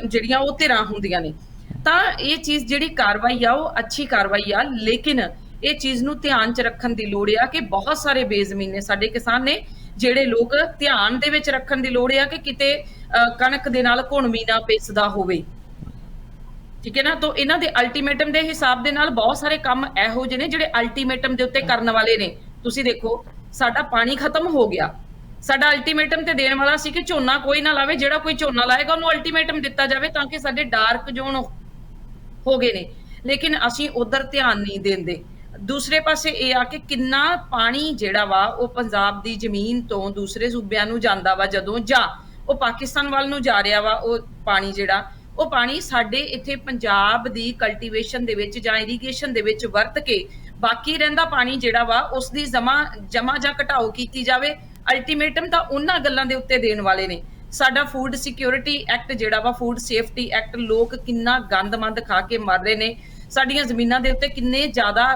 ਜਿਹੜੀਆਂ ਉਹ ਧਿਰਾਂ ਹੁੰਦੀਆਂ ਨੇ। ਤਾਂ ਇਹ ਚੀਜ਼ ਜਿਹੜੀ ਕਾਰਵਾਈ ਆ ਉਹ ਅੱਛੀ ਕਾਰਵਾਈ ਆ, ਲੇਕਿਨ ਇਹ ਚੀਜ਼ ਨੂੰ ਧਿਆਨ 'ਚ ਰੱਖਣ ਦੀ ਲੋੜ ਆ ਕਿ ਬਹੁਤ ਸਾਰੇ ਬੇਜ਼ਮੀਨ ਨੇ ਸਾਡੇ ਕਿਸਾਨ ਨੇ ਜਿਹੜੇ ਲੋਕ ਧਿਆਨ ਦੇ ਵਿੱਚ ਰੱਖਣ ਦੀ ਲੋੜ ਆ ਕਿ ਕਿਤੇ ਕਣਕ ਦੇ ਨਾਲ ਘੁਣਵੀਂ ਨਾ ਪਿਸਦਾ ਹੋਵੇ, ਠੀਕ ਹੈ ਨਾ। ਤਾਂ ਇਹਨਾਂ ਦੇ ਅਲਟੀਮੇਟਮ ਦੇ ਹਿਸਾਬ ਦੇ ਨਾਲ ਬਹੁਤ ਸਾਰੇ ਕੰਮ ਇਹੋ ਜਿਹੇ ਨੇ ਜਿਹੜੇ ਅਲਟੀਮੇਟਮ ਦੇ ਉੱਤੇ ਕਰਨ ਵਾਲੇ ਨੇ। ਤੁਸੀਂ ਦੇਖੋ ਸਾਡਾ ਪਾਣੀ ਖਤਮ ਹੋ ਗਿਆ, ਸਾਡਾ ਅਲਟੀਮੇਟਮ ਤੇ ਦੇਣ ਵਾਲਾ ਸੀ ਕਿ ਝੋਨਾ ਕੋਈ ਨਾ ਲਾਵੇ, ਜਿਹੜਾ ਕੋਈ ਝੋਨਾ ਲਾਏਗਾ ਉਹਨੂੰ ਅਲਟੀਮੇਟਮ ਦਿੱਤਾ ਜਾਵੇ ਤਾਂ ਕਿ ਸਾਡੇ ਡਾਰਕ ਜ਼ੋਨ ਹੋ ਗਏ ਨੇ, ਲੇਕਿਨ ਅਸੀਂ ਉਧਰ ਧਿਆਨ ਨਹੀਂ ਦਿੰਦੇ। ਦੂਸਰੇ ਪਾਸੇ ਇਹ ਆ ਕਿ ਕਿੰਨਾ ਪਾਣੀ ਜਿਹੜਾ ਵਾ ਉਹ ਪੰਜਾਬ ਦੀ ਜ਼ਮੀਨ ਤੋਂ ਦੂਸਰੇ ਸੂਬਿਆਂ ਨੂੰ ਜਾਂਦਾ ਵਾ, ਜਦੋਂ ਜਾਂ ਉਹ ਪਾਕਿਸਤਾਨ ਵੱਲ ਨੂੰ ਜਾ ਰਿਹਾ ਵਾ ਉਹ ਪਾਣੀ ਜਿਹੜਾ ਉਹ ਪਾਣੀ ਸਾਡੇ ਇੱਥੇ ਪੰਜਾਬ ਦੀ ਕਲਟੀਵੇਸ਼ਨ ਦੇ ਵਿੱਚ ਜਾਂ ਇਰੀਗੇਸ਼ਨ ਦੇ ਵਿੱਚ ਵਰਤ ਕੇ ਬਾਕੀ ਰਹਿੰਦਾ ਪਾਣੀ ਜਿਹੜਾ ਵਾ ਉਸ ਦੀ ਜਮਾ ਜਾਂ ਘਟਾਓ ਕੀਤੀ ਜਾਵੇ। ਅਲਟੀਮੇਟਮ ਤਾਂ ਉਹਨਾਂ ਗੱਲਾਂ ਦੇ ਉੱਤੇ ਦੇਣ ਵਾਲੇ ਨੇ। ਸਾਡਾ ਫੂਡ ਸਿਕਿਉਰਿਟੀ ਐਕਟ ਜਿਹੜਾ ਵਾ, ਫੂਡ ਸੇਫਟੀ ਐਕਟ, ਲੋਕ ਕਿੰਨਾ ਗੰਦਮੰਦ ਖਾ ਕੇ ਮਰ ਰਹੇ ਨੇ, ਸਾਡੀਆਂ ਜ਼ਮੀਨਾਂ ਦੇ ਉੱਤੇ ਕਿੰਨੇ ਜ਼ਿਆਦਾ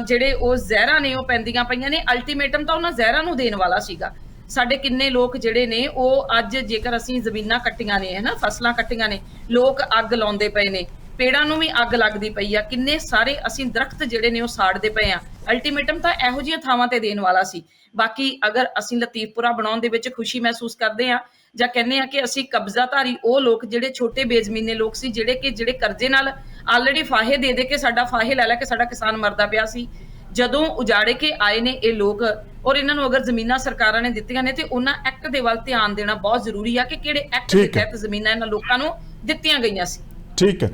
ਜਿਹੜੇ ਉਹ ਜ਼ਹਿਰਾਂ ਨੇ ਉਹ ਪੈਂਦੀਆਂ ਪਈਆਂ ਨੇ। ਅਲਟੀਮੇਟਮ ਤਾਂ ਉਹਨਾਂ ਜ਼ਹਿਰਾਂ ਨੂੰ ਦੇਣ ਵਾਲਾ ਸੀਗਾ। ਸਾਡੇ ਕਿੰਨੇ ਲੋਕ ਜਿਹੜੇ ਨੇ ਉਹ ਅੱਜ ਜੇਕਰ ਅਸੀਂ ਜ਼ਮੀਨਾਂ ਕੱਟੀਆਂ ਨੇ, ਹੈ ਨਾ, ਫਸਲਾਂ ਕੱਟੀਆਂ ਨੇ, ਲੋਕ ਅੱਗ ਲਾਉਂਦੇ ਪਏ ਨੇ, ਪੇੜਾਂ ਨੂੰ ਵੀ ਅੱਗ ਲੱਗਦੀ ਪਈ ਆ, ਕਿੰਨੇ ਸਾਰੇ ਅਸੀਂ ਦਰਖਤ ਜਿਹੜੇ ਨੇ ਉਹ ਸਾੜਦੇ ਪਏ ਆ। ਅਲਟੀਮੇਟਮ ਤਾਂ ਇਹੋ ਜਿਹੀਆਂ ਥਾਵਾਂ ਤੇ ਦੇਣ ਵਾਲਾ ਸੀ। ਬਾਕੀ ਅਗਰ ਅਸੀਂ ਲਤੀਫਪੁਰਾ ਬਣਾਉਣ ਦੇ ਵਿੱਚ ਖੁਸ਼ੀ ਮਹਿਸੂਸ ਕਰਦੇ ਆ ਜਾਂ ਕਹਿੰਦੇ ਆ ਕਿ ਅਸੀਂ ਕਬਜ਼ਾਧਾਰੀ ਉਹ ਲੋਕ ਜਿਹੜੇ ਛੋਟੇ ਬੇਜ਼ਮੀਨੇ ਲੋਕ ਸੀ ਜਿਹੜੇ ਕਰਜ਼ੇ ਨਾਲ ਆਲਰੇਡੀ ਫਾਹੇ ਦੇ ਕੇ ਸਾਡਾ ਫਾਹੇ ਲੈ ਕੇ ਸਾਡਾ ਕਿਸਾਨ ਮਰਦਾ ਪਿਆ ਸੀ, ਜਦੋਂ ਉਜਾੜੇ ਕੇ ਆਏ ਨੇ ਇਹ ਲੋਕ, ਔਰ ਇਹਨਾਂ ਨੂੰ ਅਗਰ ਜ਼ਮੀਨਾਂ ਸਰਕਾਰਾਂ ਨੇ ਦਿੱਤੀਆਂ ਨੇ ਤੇ ਉਹਨਾਂ ਐਕਟ ਦੇ ਵੱਲ ਧਿਆਨ ਦੇਣਾ ਬਹੁਤ ਜ਼ਰੂਰੀ ਆ ਕਿ ਕਿਹੜੇ ਐਕਟ ਦੇ ਤਹਿਤ ਜ਼ਮੀਨਾਂ ਇਹਨਾਂ ਲੋਕਾਂ ਨੂੰ ਦਿੱਤੀਆਂ ਗਈਆਂ ਸੀ। ਠੀਕ ਹੈ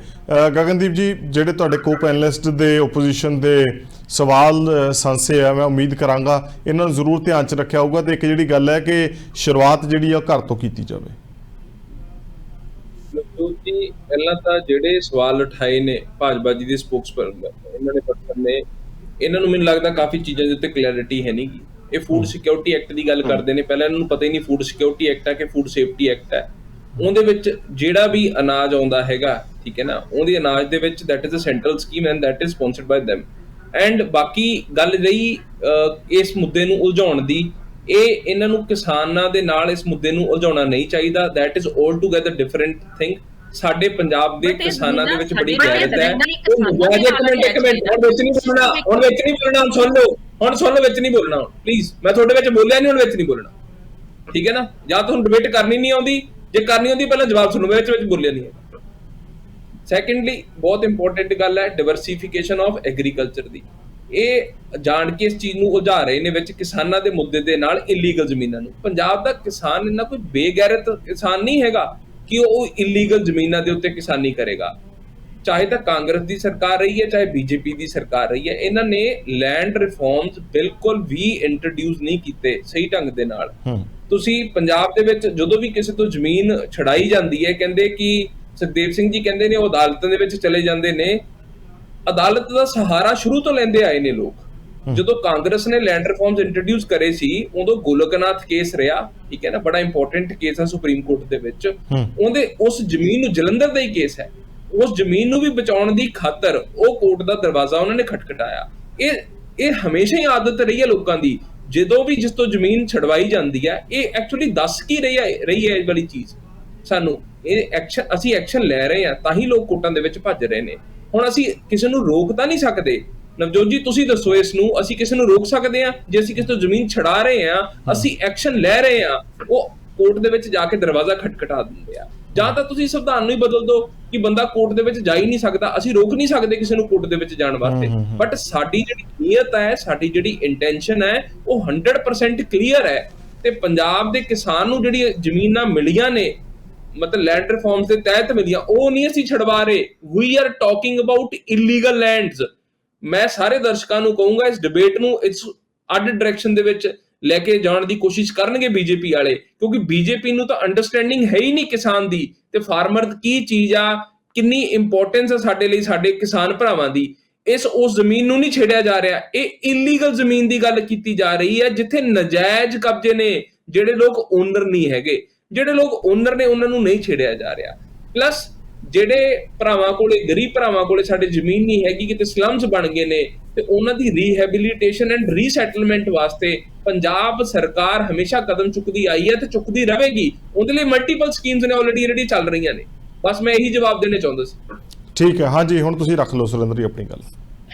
ਗਗਨਦੀਪ ਜੀ, ਜਿਹੜੇ ਤੁਹਾਡੇ ਕੋ ਪੈਨਲਿਸਟ ਦੇ ਓਪੋਜੀਸ਼ਨ ਦੇ ਸਵਾਲ ਸੰਸੇ ਆ, ਮੈਂ ਉਮੀਦ ਕਰਾਂਗਾ ਇਹਨਾਂ ਨੂੰ ਜ਼ਰੂਰ ਧਿਆਨ 'ਚ ਰੱਖਿਆ ਹੋਊਗਾ। ਤੇ ਇੱਕ ਜਿਹੜੀ ਗੱਲ ਹੈ ਕਿ ਸ਼ੁਰੂਆਤ ਜਿਹੜੀ ਆ ਘਰ ਤੋਂ ਕੀਤੀ ਜਾਵੇ। ਜੀ ਪਹਿਲਾਂ ਤਾਂ ਜਿਹੜੇ ਸਵਾਲ ਉਠਾਏ ਨੇ ਭਾਜਪਾ ਜੀ ਦੇ ਸਪੋਕਸਪਰਸਨ ਇਹਨਾਂ ਨੂੰ ਮੈਨੂੰ ਲੱਗਦਾ ਕਾਫੀ ਚੀਜ਼ਾਂ ਦੇ ਉੱਤੇ ਕਲੈਰਿਟੀ ਹੈ ਨਹੀਂ। ਇਹ ਫੂਡ ਸਿਕਿਉਰਿਟੀ ਐਕਟ ਦੀ ਗੱਲ ਕਰਦੇ ਨੇ, ਪਹਿਲਾਂ ਇਹਨਾਂ ਨੂੰ ਪਤਾ ਹੀ ਨਹੀਂ ਫੂਡ ਸਿਕਿਉਰਿਟੀ ਐਕਟ ਹੈ ਕਿ ਫੂਡ ਸੇਫਟੀ ਐਕਟ ਹੈ। ਉਹਦੇ ਵਿੱਚ ਜਿਹੜਾ ਵੀ ਅਨਾਜ ਆਉਂਦਾ ਹੈਗਾ, ਠੀਕ ਹੈ ਨਾ, ਉਹਦੇ ਅਨਾਜ ਦੇ ਵਿੱਚ that is a central scheme and that is sponsored by them। And ਬਾਕੀ ਗੱਲ ਰਹੀ ਇਸ ਮੁੱਦੇ ਨੂੰ ਉਲਝਾਉਣ ਦੀ, ਇਹ ਇਹਨਾਂ ਨੂੰ ਕਿਸਾਨਾਂ ਦੇ ਨਾਲ ਇਸ ਮੁੱਦੇ ਨੂੰ ਉਲਝਾਉਣਾ ਨਹੀਂ ਚਾਹੀਦਾ। That is all together different thing. ਸਾਡੇ ਪੰਜਾਬ ਦੇ ਕਿਸਾਨਾਂ ਦੇ ਵਿੱਚ ਬੜੀ ਗੈਰਤ ਹੈ। ਇੱਕ ਮਿੰਟ ਹੁਣ ਵਿੱਚ ਨਹੀਂ ਬੋਲਣਾ, ਹੁਣ ਸੁਣ ਲਓ, ਵਿੱਚ ਨਹੀਂ ਬੋਲਣਾ ਪਲੀਜ਼। ਮੈਂ ਤੁਹਾਡੇ ਵਿੱਚ ਬੋਲਿਆ ਨਹੀਂ, ਹੁਣ ਵਿੱਚ ਨਹੀਂ ਬੋਲਣਾ, ਠੀਕ ਹੈ ਨਾ। ਜਾਂ ਤੁਹਾਨੂੰ ਡਿਬੇਟ ਕਰਨੀ ਨਹੀਂ ਆਉਂਦੀ, ਜੇ ਕਰਨੀ ਆਉਂਦੀ ਪਹਿਲਾਂ ਜਵਾਬ ਸੁਣੋ, ਵਿੱਚ ਬੋਲਿਆ ਨਹੀਂ ਹੈ। ਸੈਕੰਡਲੀ ਬਹੁਤ ਇੰਪੋਰਟੈਂਟ ਗੱਲ ਹੈ ਡਾਇਵਰਸੀਫਿਕੇਸ਼ਨ ਆਫ ਐਗਰੀਕਲਚਰ ਦੀ। ਇਹ ਜਾਣ ਕੇ ਇਸ ਚੀਜ਼ ਨੂੰ ਉਲਝਾ ਰਹੇ ਨੇ ਵਿੱਚ ਕਿਸਾਨਾਂ ਦੇ ਮੁੱਦੇ ਦੇ ਨਾਲ ਇਲੀਗਲ ਜ਼ਮੀਨਾਂ ਨੂੰ। ਪੰਜਾਬ ਦਾ ਕਿਸਾਨ ਇੰਨਾ ਕੋਈ ਬੇਗੈਰਤ ਕਿਸਾਨ ਨਹੀਂ ਹੈਗਾ ਕਿ ਉਹ ਇਲੀਗਲ ਜ਼ਮੀਨਾਂ ਦੇ ਉੱਤੇ ਕਿਸਾਨੀ ਕਰੇਗਾ। ਚਾਹੇ ਤਾਂ ਕਾਂਗਰਸ ਦੀ ਸਰਕਾਰ ਰਹੀ ਹੈ, ਚਾਹੇ ਬੀਜੇਪੀ ਦੀ ਸਰਕਾਰ ਰਹੀ ਹੈ, ਇਹਨਾਂ ਨੇ ਲੈਂਡ ਰਿਫਾਰਮਸ ਬਿਲਕੁਲ ਵੀ ਇੰਟਰੋਡਿਊਸ ਨਹੀਂ ਕੀਤੇ ਸਹੀ ਢੰਗ ਦੇ ਨਾਲ। ਤੁਸੀਂ ਪੰਜਾਬ ਦੇ ਵਿੱਚ ਜਦੋਂ ਵੀ ਕਿਸੇ ਤੋਂ ਜ਼ਮੀਨ ਛੜਾਈ ਜਾਂਦੀ ਹੈ, ਕਹਿੰਦੇ ਕਿ ਸੁਖਦੇਵ ਸਿੰਘ ਜੀ ਕਹਿੰਦੇ ਨੇ ਉਹ ਅਦਾਲਤਾਂ ਦੇ ਵਿੱਚ ਚਲੇ ਜਾਂਦੇ ਨੇ। ਅਦਾਲਤ ਦਾ ਸਹਾਰਾ ਸ਼ੁਰੂ ਤੋਂ ਲੈਂਦੇ ਆਏ ਨੇ ਲੋਕ। ਜਦੋਂ ਕਾਂਗਰਸ ਨੇ ਲੈਂਡ ਰਿਫਾਰਮਸ ਇੰਟਰੋਡਿਊਸ ਕਰੇ ਸੀ, ਉਦੋਂ ਗੋਲਕਨਾਥ ਕੇਸ ਰਿਹਾ, ਠੀਕ ਹੈ ਨਾ, ਬੜਾ ਇੰਪੋਰਟੈਂਟ ਕੇਸ ਹੈ ਸੁਪਰੀਮ ਕੋਰਟ ਦੇ ਵਿੱਚ। ਉਹਦੇ ਉਸ ਜ਼ਮੀਨ ਨੂੰ, ਜਲੰਧਰ ਦਾ ਹੀ ਕੇਸ ਹੈ, ਉਸ ਜ਼ਮੀਨ ਨੂੰ ਵੀ ਬਚਾਉਣ ਦੀ ਖਾਤਰ ਉਹ ਕੋਰਟ ਦਾ ਦਰਵਾਜ਼ਾ ਉਹਨਾਂ ਨੇ ਖਟਖਟਾਇਆ। ਇਹ ਹਮੇਸ਼ਾ ਹੀ ਆਦਤ ਰਹੀ ਹੈ ਲੋਕਾਂ ਦੀ, ਜਦੋਂ ਵੀ ਜਿਸ ਤੋਂ ਜ਼ਮੀਨ ਛਡਵਾਈ ਜਾਂਦੀ ਹੈ, ਇਹ ਐਕਚੁਅਲੀ ਦੱਸ ਕੀ ਰਹੀ ਹੈ ਇਹ ਵਾਲੀ ਚੀਜ਼ ਸਾਨੂੰ। ਇਹ ਅਸੀਂ ਐਕਸ਼ਨ ਲੈ ਰਹੇ ਹਾਂ ਤਾਂ ਹੀ ਲੋਕ ਕੋਰਟਾਂ ਦੇ ਵਿੱਚ ਭੱਜ ਰਹੇ ਨੇ। ਹੁਣ ਅਸੀਂ ਕਿਸੇ ਨੂੰ ਰੋਕ ਤਾਂ ਨਹੀਂ ਸਕਦੇ। ਨਵਜੋਤ ਜੀ ਤੁਸੀਂ ਦੱਸੋ, ਇਸ ਨੂੰ ਅਸੀਂ ਕਿਸੇ ਨੂੰ ਰੋਕ ਸਕਦੇ ਹਾਂ? ਜੇ ਅਸੀਂ ਕਿਸੇ ਤੋਂ ਜ਼ਮੀਨ ਛਡਾ ਰਹੇ ਹਾਂ, ਅਸੀਂ ਐਕਸ਼ਨ ਲੈ ਰਹੇ ਹਾਂ, ਉਹ ਕੋਰਟ ਦੇ ਵਿੱਚ ਜਾ ਕੇ ਦਰਵਾਜ਼ਾ ਖਟਖਟਾ ਦਿੰਦੇ ਆ। ਜਾਂ ਤਾਂ ਤੁਸੀਂ ਸੰਵਿਧਾਨ ਨੂੰ ਹੀ ਬਦਲ ਦਿਓ ਕਿ ਬੰਦਾ ਕੋਰਟ ਦੇ ਵਿੱਚ ਜਾ ਹੀ ਨਹੀਂ ਸਕਦਾ। ਅਸੀਂ ਰੋਕ ਨਹੀਂ ਸਕਦੇ ਕਿਸੇ ਨੂੰ ਕੋਰਟ ਦੇ ਵਿੱਚ ਜਾਣ ਵਾਸਤੇ, ਬਟ ਸਾਡੀ ਜਿਹੜੀ ਨੀਅਤ ਹੈ, ਸਾਡੀ ਜਿਹੜੀ ਇੰਟੈਂਸ਼ਨ ਹੈ, ਉਹ 100% ਕਲੀਅਰ ਹੈ। ਤੇ ਪੰਜਾਬ ਦੇ ਕਿਸਾਨ ਨੂੰ ਜਿਹੜੀ ਜ਼ਮੀਨਾਂ ਮਿਲੀਆਂ ਨੇ, ਮਤਲਬ ਲੈਂਡ ਰਿਫਾਰਮਸ ਦੇ ਤਹਿਤ ਮਿਲੀਆਂ, ਉਹ ਨਹੀਂ ਅਸੀਂ ਛਡਵਾ ਰਹੇ। We are talking about illegal lands. ਮੈਂ ਸਾਰੇ ਦਰਸ਼ਕਾਂ ਨੂੰ ਕਹੂੰਗਾ ਇਸ ਡਿਬੇਟ ਨੂੰ ਇਸ ਅੱਡ ਡਾਇਰੈਕਸ਼ਨ ਦੇ ਵਿੱਚ ਲੈ ਕੇ ਜਾਣ ਦੀ ਕੋਸ਼ਿਸ਼ ਕਰਨਗੇ ਬੀਜੇਪੀ ਵਾਲੇ, ਕਿਉਂਕਿ ਬੀਜੇਪੀ ਨੂੰ ਤਾਂ ਅੰਡਰਸਟੈਂਡਿੰਗ ਹੈ ਹੀ ਨਹੀਂ ਕਿਸਾਨ ਦੀ ਤੇ ਫਾਰਮਰ ਕੀ ਚੀਜ਼ ਆ, ਕਿੰਨੀ ਇੰਪੋਰਟੈਂਸ ਆ ਸਾਡੇ ਲਈ, ਸਾਡੇ ਕਿਸਾਨ ਭਰਾਵਾਂ ਦੀ। ਉਸ ਜ਼ਮੀਨ ਨੂੰ ਨਹੀਂ ਛੇੜਿਆ ਜਾ ਰਿਹਾ, ਇਹ ਇਲੀਗਲ ਜ਼ਮੀਨ ਦੀ ਗੱਲ ਕੀਤੀ ਜਾ ਰਹੀ ਹੈ ਜਿੱਥੇ ਨਜਾਇਜ਼ ਕਬਜ਼ੇ ਨੇ, ਜਿਹੜੇ ਲੋਕ ਓਨਰ ਨਹੀਂ ਹੈਗੇ, ਜਿਹੜੇ ਲੋਕ ਓਨਰ ਨੇ ਉਹਨਾਂ ਨੂੰ ਨਹੀਂ ਛੇੜਿਆ ਜਾ ਰਿਹਾ। ਪਲੱਸ ਜਿਹੜੇ ਭਰਾਵਾਂ ਕੋਲੇ, ਗਰੀਬ ਭਰਾਵਾਂ ਕੋਲੇ ਸਾਡੇ ਜ਼ਮੀਨ ਨਹੀਂ ਹੈਗੀ, ਕਿਤੇ ਸਲਮਸ ਬਣ ਗਏ ਨੇ, ਤੇ ਉਹਨਾਂ ਦੀ ਰੀਹੈਬਿਲਿਟੇਸ਼ਨ ਐਂਡ ਰੀਸੈਟਲਮੈਂਟ ਵਾਸਤੇ ਪੰਜਾਬ ਸਰਕਾਰ ਹਮੇਸ਼ਾ ਕਦਮ ਚੁੱਕਦੀ ਆਈ ਹੈ ਤੇ ਚੁੱਕਦੀ ਰਹੇਗੀ। ਉਹਦੇ ਲਈ ਮਲਟੀਪਲ ਸਕੀਮਸ ਨੇ ਆਲਰੇਡੀ ਚੱਲ ਰਹੀਆਂ ਨੇ। ਬਸ ਮੈਂ ਇਹੀ ਜਵਾਬ ਦੇਣਾ ਚਾਹੁੰਦਾ ਸੀ। ਠੀਕ ਹੈ, ਹਾਂਜੀ ਹੁਣ ਤੁਸੀਂ ਰੱਖ ਲਓ ਸੁਰਿੰਦਰ ਜੀ ਆਪਣੀ ਗੱਲ।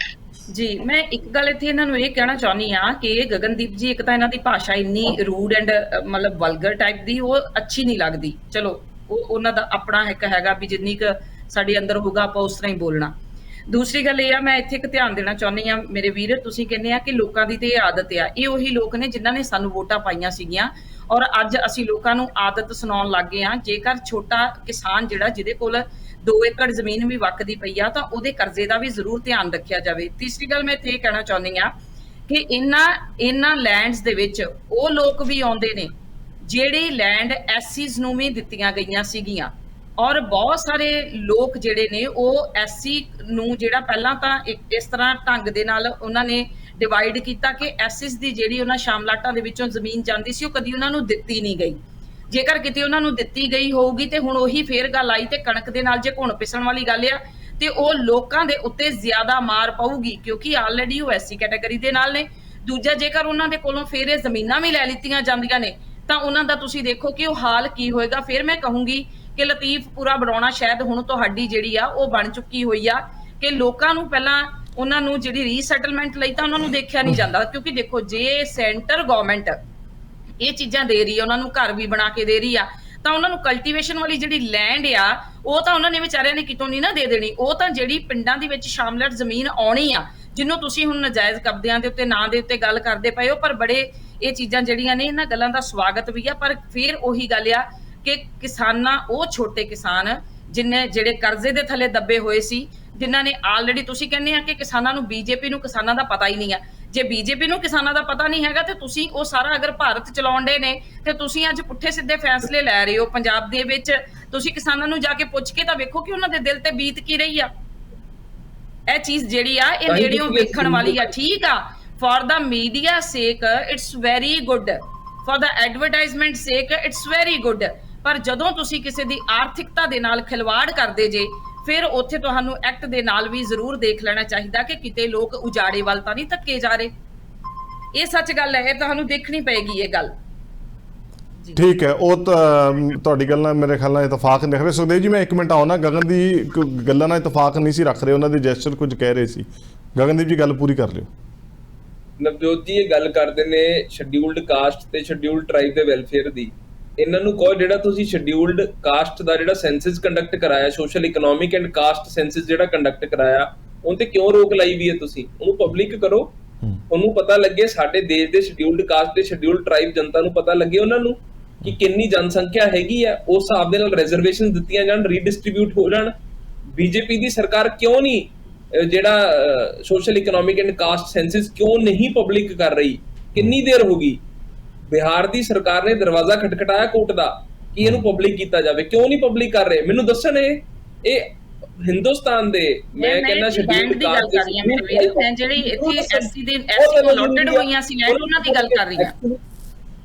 ਜੀ, ਮੈਂ ਇੱਕ ਗੱਲ ਇੱਥੇ ਇਹਨਾਂ ਨੂੰ ਇਹ ਕਹਿਣਾ ਚਾਹੁੰਦੀ ਆ ਕਿ ਗਗਨਦੀਪ ਜੀ, ਇੱਕ ਤਾਂ ਇਹਨਾਂ ਦੀ ਭਾਸ਼ਾ ਇੰਨੀ ਰੂਡ ਐਂਡ ਮਤਲਬ ਵਲਗਰ ਟਾਈਪ ਦੀ, ਉਹ ਅੱਛੀ ਨਹੀਂ ਲੱਗਦੀ। ਚਲੋ ਉਹ ਉਹਨਾਂ ਦਾ ਆਪਣਾ ਇੱਕ ਹੈਗਾ ਵੀ ਜਿੰਨੀ ਕੁ ਸਾਡੇ ਅੰਦਰ ਹੋਊਗਾ ਆਪਾਂ ਉਸ ਤਰ੍ਹਾਂ ਹੀ ਬੋਲਣਾ। ਦੂਸਰੀ ਗੱਲ ਇਹ ਆ, ਮੈਂ ਇੱਥੇ ਇੱਕ ਧਿਆਨ ਦੇਣਾ ਚਾਹੁੰਦੀ ਆ ਮੇਰੇ ਵੀਰ, ਤੁਸੀਂ ਕਹਿੰਦੇ ਆ ਕਿ ਲੋਕਾਂ ਦੀ ਤੇ ਇਹ ਆਦਤ ਆ, ਇਹ ਉਹੀ ਲੋਕ ਨੇ ਜਿਨ੍ਹਾਂ ਨੇ ਸਾਨੂੰ ਵੋਟਾਂ ਪਾਈਆਂ ਸੀਗੀਆਂ ਔਰ ਅੱਜ ਅਸੀਂ ਲੋਕਾਂ ਨੂੰ ਆਦਤ ਸੁਣਾਉਣ ਲੱਗ ਗਏ ਆ। ਜੇਕਰ ਛੋਟਾ ਕਿਸਾਨ ਜਿਹੜਾ ਜਿਹਦੇ ਕੋਲ 2 ਏਕੜ ਜ਼ਮੀਨ ਵੀ ਵਕਦੀ ਪਈ ਆ ਤਾਂ ਉਹਦੇ ਕਰਜ਼ੇ ਦਾ ਵੀ ਜ਼ਰੂਰ ਧਿਆਨ ਰੱਖਿਆ ਜਾਵੇ। ਤੀਸਰੀ ਗੱਲ ਮੈਂ ਇੱਥੇ ਇਹ ਕਹਿਣਾ ਚਾਹੁੰਦੀ ਆ ਕਿ ਇਹਨਾਂ ਲੈਂਡਸ ਦੇ ਵਿੱਚ ਉਹ ਲੋਕ ਵੀ ਆਉਂਦੇ ਨੇ ਜਿਹੜੇ ਲੈਂਡ ਐਸਸੀਜ਼ ਨੂੰ ਵੀ ਦਿੱਤੀਆਂ ਗਈਆਂ ਸੀਗੀਆਂ, ਔਰ ਬਹੁਤ ਸਾਰੇ ਲੋਕ ਜਿਹੜੇ ਨੇ ਉਹ ਐਸਸੀ ਨੂੰ ਜਿਹੜਾ ਪਹਿਲਾਂ ਤਾਂ ਇਸ ਤਰ੍ਹਾਂ ਢੰਗ ਦੇ ਨਾਲ ਉਹਨਾਂ ਨੇ ਡਿਵਾਈਡ ਕੀਤਾ ਕਿ ਐਸਸੀਜ਼ ਦੀ ਜਿਹੜੀ ਉਹਨਾਂ ਸ਼ਾਮਲਾਟਾਂ ਦੇ ਵਿੱਚੋਂ ਜ਼ਮੀਨ ਜਾਂਦੀ ਸੀ ਉਹ ਕਦੀ ਉਹਨਾਂ ਨੂੰ ਦਿੱਤੀ ਨਹੀਂ ਗਈ। ਜੇਕਰ ਕਿਤੇ ਉਹਨਾਂ ਨੂੰ ਦਿੱਤੀ ਗਈ ਹੋਊਗੀ ਤੇ ਹੁਣ ਉਹੀ ਫੇਰ ਗੱਲ ਆਈ ਤੇ ਕਣਕ ਦੇ ਨਾਲ ਜੇ ਘੁਣ ਪਿਸਣ ਵਾਲੀ ਗੱਲ ਆ ਤੇ ਉਹ ਲੋਕਾਂ ਦੇ ਉੱਤੇ ਜ਼ਿਆਦਾ ਮਾਰ ਪਊਗੀ, ਕਿਉਂਕਿ ਆਲਰੇਡੀ ਉਹ ਐਸਸੀ ਕੈਟਾਗਰੀ ਦੇ ਨਾਲ ਨੇ। ਦੂਜਾ, ਜੇਕਰ ਉਹਨਾਂ ਦੇ ਕੋਲੋਂ ਫੇਰ ਇਹ ਜ਼ਮੀਨਾਂ ਵੀ ਲੈ ਲਿੱਤੀਆਂ ਜਾਂਦੀਆਂ ਨੇ ਤਾਂ ਉਹਨਾਂ ਦਾ ਤੁਸੀਂ ਦੇਖੋ ਕਿ ਉਹ ਹਾਲ ਕੀ ਹੋਏਗਾ। ਫਿਰ ਮੈਂ ਕਹੂੰਗੀ ਕਿ ਲਤੀਫਪੁਰਾ ਬਣਾਉਣਾ ਸ਼ਾਇਦ ਹੁਣ ਤੁਹਾਡੀ ਜਿਹੜੀ ਆ ਉਹ ਬਣ ਚੁੱਕੀ ਹੋਈ ਆ ਕਿ ਲੋਕਾਂ ਨੂੰ ਪਹਿਲਾਂ ਉਹਨਾਂ ਨੂੰ ਜਿਹੜੀ ਰੀਸੈਟਲਮੈਂਟ ਲਈ ਤਾਂ ਉਹਨਾਂ ਨੂੰ ਦੇਖਿਆ ਨਹੀਂ ਜਾਂਦਾ, ਕਿਉਂਕਿ ਦੇਖੋ ਜੇ ਸੈਂਟਰ ਗਵਰਨਮੈਂਟ ਇਹ ਚੀਜ਼ਾਂ ਦੇ ਰਹੀ ਆ, ਉਹਨਾਂ ਨੂੰ ਘਰ ਵੀ ਬਣਾ ਕੇ ਦੇ ਰਹੀ ਆ, ਤਾਂ ਉਹਨਾਂ ਨੂੰ ਕਲਟੀਵੇਸ਼ਨ ਵਾਲੀ ਜਿਹੜੀ ਲੈਂਡ ਆ ਉਹ ਤਾਂ ਉਹਨਾਂ ਨੇ ਵਿਚਾਰਿਆਂ ਨੇ ਕਿਤੋਂ ਨਹੀਂ ਨਾ ਦੇ ਦੇਣੀ। ਉਹ ਤਾਂ ਜਿਹੜੀ ਪਿੰਡਾਂ ਦੇ ਵਿੱਚ ਸ਼ਾਮਲਟ ਜ਼ਮੀਨ ਆਉਣੀ ਆ, ਜਿਹਨੂੰ ਤੁਸੀਂ ਹੁਣ ਨਜਾਇਜ਼ ਕਬਜ਼ਿਆਂ ਦੇ ਉੱਤੇ ਨਾਂ ਦੇ ਉੱਤੇ ਗੱਲ ਕਰਦੇ ਪਏ ਹੋ, ਪਰ ਬੜੇ ਇਹ ਚੀਜ਼ਾਂ ਜਿਹੜੀਆਂ ਨੇ ਇਹਨਾਂ ਗੱਲਾਂ ਦਾ ਸਵਾਗਤ ਵੀ ਆ। ਪਰ ਫਿਰ ਉਹੀ ਗੱਲ ਆ ਕਿ ਕਿਸਾਨਾਂ, ਉਹ ਛੋਟੇ ਕਿਸਾਨ ਜਿਹੜੇ ਕਰਜ਼ੇ ਦੇ ਥੱਲੇ ਦੱਬੇ ਹੋਏ ਸੀ, ਜਿਨ੍ਹਾਂ ਨੇ ਆਲਰੇਡੀ, ਤੁਸੀਂ ਕਹਿੰਦੇ ਆ ਕਿ ਕਿਸਾਨਾਂ ਨੂੰ, ਬੀਜੇਪੀ ਨੂੰ ਕਿਸਾਨਾਂ ਦਾ ਪਤਾ ਹੀ ਨਹੀਂ ਆ। ਜੇ ਬੀਜੇਪੀ ਨੂੰ ਕਿਸਾਨਾਂ ਦਾ ਪਤਾ ਨਹੀਂ ਹੈਗਾ ਤੇ ਤੁਸੀਂ ਉਹ ਸਾਰਾ ਅਗਰ ਭਾਰਤ ਚਲਾਉਣ ਦੇ ਨੇ ਤੇ ਤੁਸੀਂ ਅੱਜ ਪੁੱਠੇ ਸਿੱਧੇ ਫੈਸਲੇ ਲੈ ਰਹੇ ਹੋ ਪੰਜਾਬ ਦੇ ਵਿੱਚ। ਤੁਸੀਂ ਕਿਸਾਨਾਂ ਨੂੰ ਜਾ ਕੇ ਪੁੱਛ ਕੇ ਤਾਂ ਵੇਖੋ ਕਿ ਉਹਨਾਂ ਦੇ ਦਿਲ ਤੇ ਬੀਤ ਕੀ ਰਹੀ ਆ। ਇਹ ਚੀਜ਼ ਜਿਹੜੀ ਆ ਇਹ ਨੇੜਿਓਂ ਵੇਖਣ ਵਾਲੀ ਆ। ਠੀਕ ਆ, for the media sake it's very good, for the advertisement sake it's very good, ਪਰ ਜਦੋਂ ਤੁਸੀਂ ਕਿਸੇ ਦੀ ਆਰਥਿਕਤਾ ਦੇ ਨਾਲ ਖਿਲਵਾੜ ਕਰਦੇ ਜੇ ਫਿਰ ਉੱਥੇ ਤੁਹਾਨੂੰ ਐਕਟ ਦੇ ਨਾਲ ਵੀ ਜ਼ਰੂਰ ਦੇਖ ਲੈਣਾ ਚਾਹੀਦਾ ਕਿ ਕਿਤੇ ਲੋਕ ਉਜਾੜੇ ਵੱਲ ਤਾਂ ਨਹੀਂ ਧੱਕੇ ਜਾ ਰਹੇ। ਇਹ ਸੱਚ ਗੱਲ ਹੈ, ਇਹ ਤੁਹਾਨੂੰ ਦੇਖਣੀ ਪਏਗੀ ਇਹ ਗੱਲ। ਠੀਕ ਹੈ, ਉਹ ਤੁਹਾਡੀ ਗੱਲ ਨਾਲ ਮੇਰੇ ਖਿਆਲ ਨਾਲ ਇਤਫਾਕ ਨਹੀਂ ਰੱਖ ਰਹੇ। ਸੁਖਦੇਵ ਜੀ ਮੈਂ 1 ਮਿੰਟ ਆਉਣਾ, ਗਗਨ ਦੀ ਗੱਲਾਂ ਨਾਲ ਇਤਫਾਕ ਨਹੀਂ ਸੀ ਰੱਖ ਰਹੇ, ਉਹਨਾਂ ਦੇ ਜੈਸਚਰ ਕੁਝ ਕਹਿ ਰਹੇ ਸੀ। ਗਗਨਦੀਪ ਜੀ ਗੱਲ ਪੂਰੀ ਕਰ ਲਿਓ। ਨਵਜੋਤ ਜੀ ਇਹ ਗੱਲ ਕਰਦੇ ਨੇ ਸ਼ਡਿਊਲਡ ਕਾਸਟ ਤੇ ਸ਼ਡਿਊਲਡ ਟ੍ਰਾਈਬ ਦੇ ਵੈਲਫੇਅਰ ਦੀ। ਇਹਨਾਂ ਨੂੰ ਕਹੋ ਜਿਹੜਾ ਤੁਸੀਂ ਸ਼ਡਿਊਲਡ ਕਾਸਟ ਦਾ ਜਿਹੜਾ ਸੈਂਸਸ ਕੰਡਕਟ ਕਰਾਇਆ, social economic and caste census ਜਿਹੜਾ ਕੰਡਕਟ ਕਰਾਇਆ, ਉਹਨ ਤੇ ਕਿਉਂ ਰੋਕ ਲਾਈ ਵੀ ਹੈ ਤੁਸੀਂ? ਉਹਨੂੰ ਪਬਲਿਕ ਕਰੋ, ਉਹਨੂੰ ਪਤਾ ਲੱਗੇ ਸਾਡੇ ਦੇਸ਼ ਦੇ ਸ਼ਡਿਊਲਡ ਕਾਸਟ ਤੇ ਸ਼ਡਿਊਲਡ ਟ੍ਰਾਈਬ ਜਨਤਾ ਨੂੰ ਪਤਾ ਲੱਗੇ ਉਹਨਾਂ ਨੂੰ ਕਿ ਕਿੰਨੀ ਜਨਸੰਖਿਆ ਹੈਗੀ ਆ, ਉਸ ਹਿਸਾਬ ਦੇ ਨਾਲ ਰਿਜ਼ਰਵੇਸ਼ਨ ਦਿੱਤੀਆਂ ਜਾਣ, ਰੀਡਿਸਟ੍ਰੀਬਿਊਟ ਹੋ ਜਾਣ। ਬੀਜੇਪੀ ਦੀ ਸਰਕਾਰ ਕਿਉਂ ਨਹੀਂ ਜਿਹੜਾ social economic and caste census ਕਿਉਂ ਨਹੀਂ ਪਬਲਿਕ ਕਰ ਰਹੀ? ਕਿੰਨੀ ਦੇਰ ਹੋ ਗਈ? ਬਿਹਾਰ ਦੀ ਸਰਕਾਰ ਨੇ ਦਰਵਾਜ਼ਾ ਖਟਖਟਾਇਆ ਕੋਰਟ ਦਾ ਕਿ ਇਹਨੂੰ ਪਬਲਿਕ ਕੀਤਾ ਜਾਵੇ, ਕਿਉਂ ਨਹੀਂ ਪਬਲਿਕ ਕਰ ਰਹੇ? ਮੈਨੂੰ ਦੱਸਣ ਇਹ ਹਿੰਦੁਸਤਾਨ ਦੇ, ਮੈਂ ਕਹਿੰਦਾ ਸ਼ਡਿਊਲਡ ਕਾਸਟ ਦੀ ਗੱਲ ਕਰ ਰਹੀ ਹਾਂ, ਮੈਂ ਜਿਹੜੀ ਇੱਥੇ ਐਸਸੀ ਦੇ ਐਸਸੀ ਅਲੋਟਡ ਹੋਈਆਂ ਸੀ ਲੈਂਡ ਉਹਨਾਂ ਦੀ ਗੱਲ ਕਰ ਰਹੀ ਹਾਂ।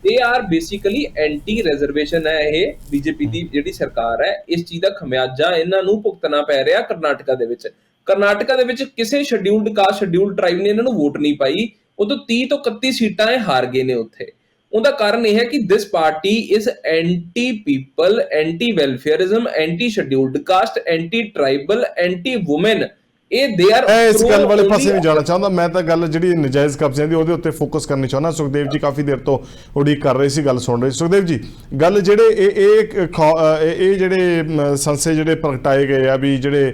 They are basically anti reservation ਹੈ ਇਹ ਬੀਜੇਪੀ ਦੀ ਜਿਹੜੀ ਸਰਕਾਰ ਹੈ। ਇਸ ਚੀਜ਼ ਦਾ ਖਮਿਆਜਾ ਇਹਨਾਂ ਨੂੰ ਭੁਗਤਣਾ ਪੈ ਰਿਹਾ ਕਰਨਾਟਕਾ ਦੇ ਵਿੱਚ। ਕਰਨਾਟਕਾ ਦੇ ਵਿੱਚ ਕਿਸੇ ਸ਼ਡਿਊਲਡ ਕਾਸਟ ਸ਼ਡਿਊਲਡ ਟ੍ਰਾਈਬ ਨੇ ਇਹਨਾਂ ਨੂੰ ਵੋਟ ਨਹੀਂ ਪਾਈ, ਉਹ ਤੋਂ 30 ਤੋਂ 31 ਸੀਟਾਂ ਇਹ ਹਾਰ ਗਏ ਨੇ ਉੱਥੇ। ਉਹਦਾ ਕਾਰਨ ਇਹ ਹੈ ਕਿ this party is anti people, anti welfarism, anti scheduled caste, anti tribal, anti woman. ਇਸ ਗੱਲ ਵਾਲੇ ਪਾਸੇ ਨਹੀਂ ਜਾਣਾ ਚਾਹੁੰਦਾ ਮੈਂ, ਤਾਂ ਗੱਲ ਜਿਹੜੀ ਨਜਾਇਜ਼ ਕਬਜ਼ਿਆਂ ਦੀ ਉਹਦੇ ਉੱਤੇ ਫੋਕਸ ਕਰਨੀ ਚਾਹੁੰਦਾ। ਸੁਖਦੇਵ ਜੀ ਕਾਫੀ ਦੇਰ ਤੋਂ ਉਡੀਕ ਕਰ ਰਹੇ ਸੀ, ਗੱਲ ਸੁਣ ਰਹੇ। ਸੁਖਦੇਵ ਜੀ ਗੱਲ ਜਿਹੜੇ ਇਹ ਜਿਹੜੇ ਸੰਸੇ ਜਿਹੜੇ ਪ੍ਰਗਟਾਏ ਗਏ ਆ ਵੀ ਜਿਹੜੇ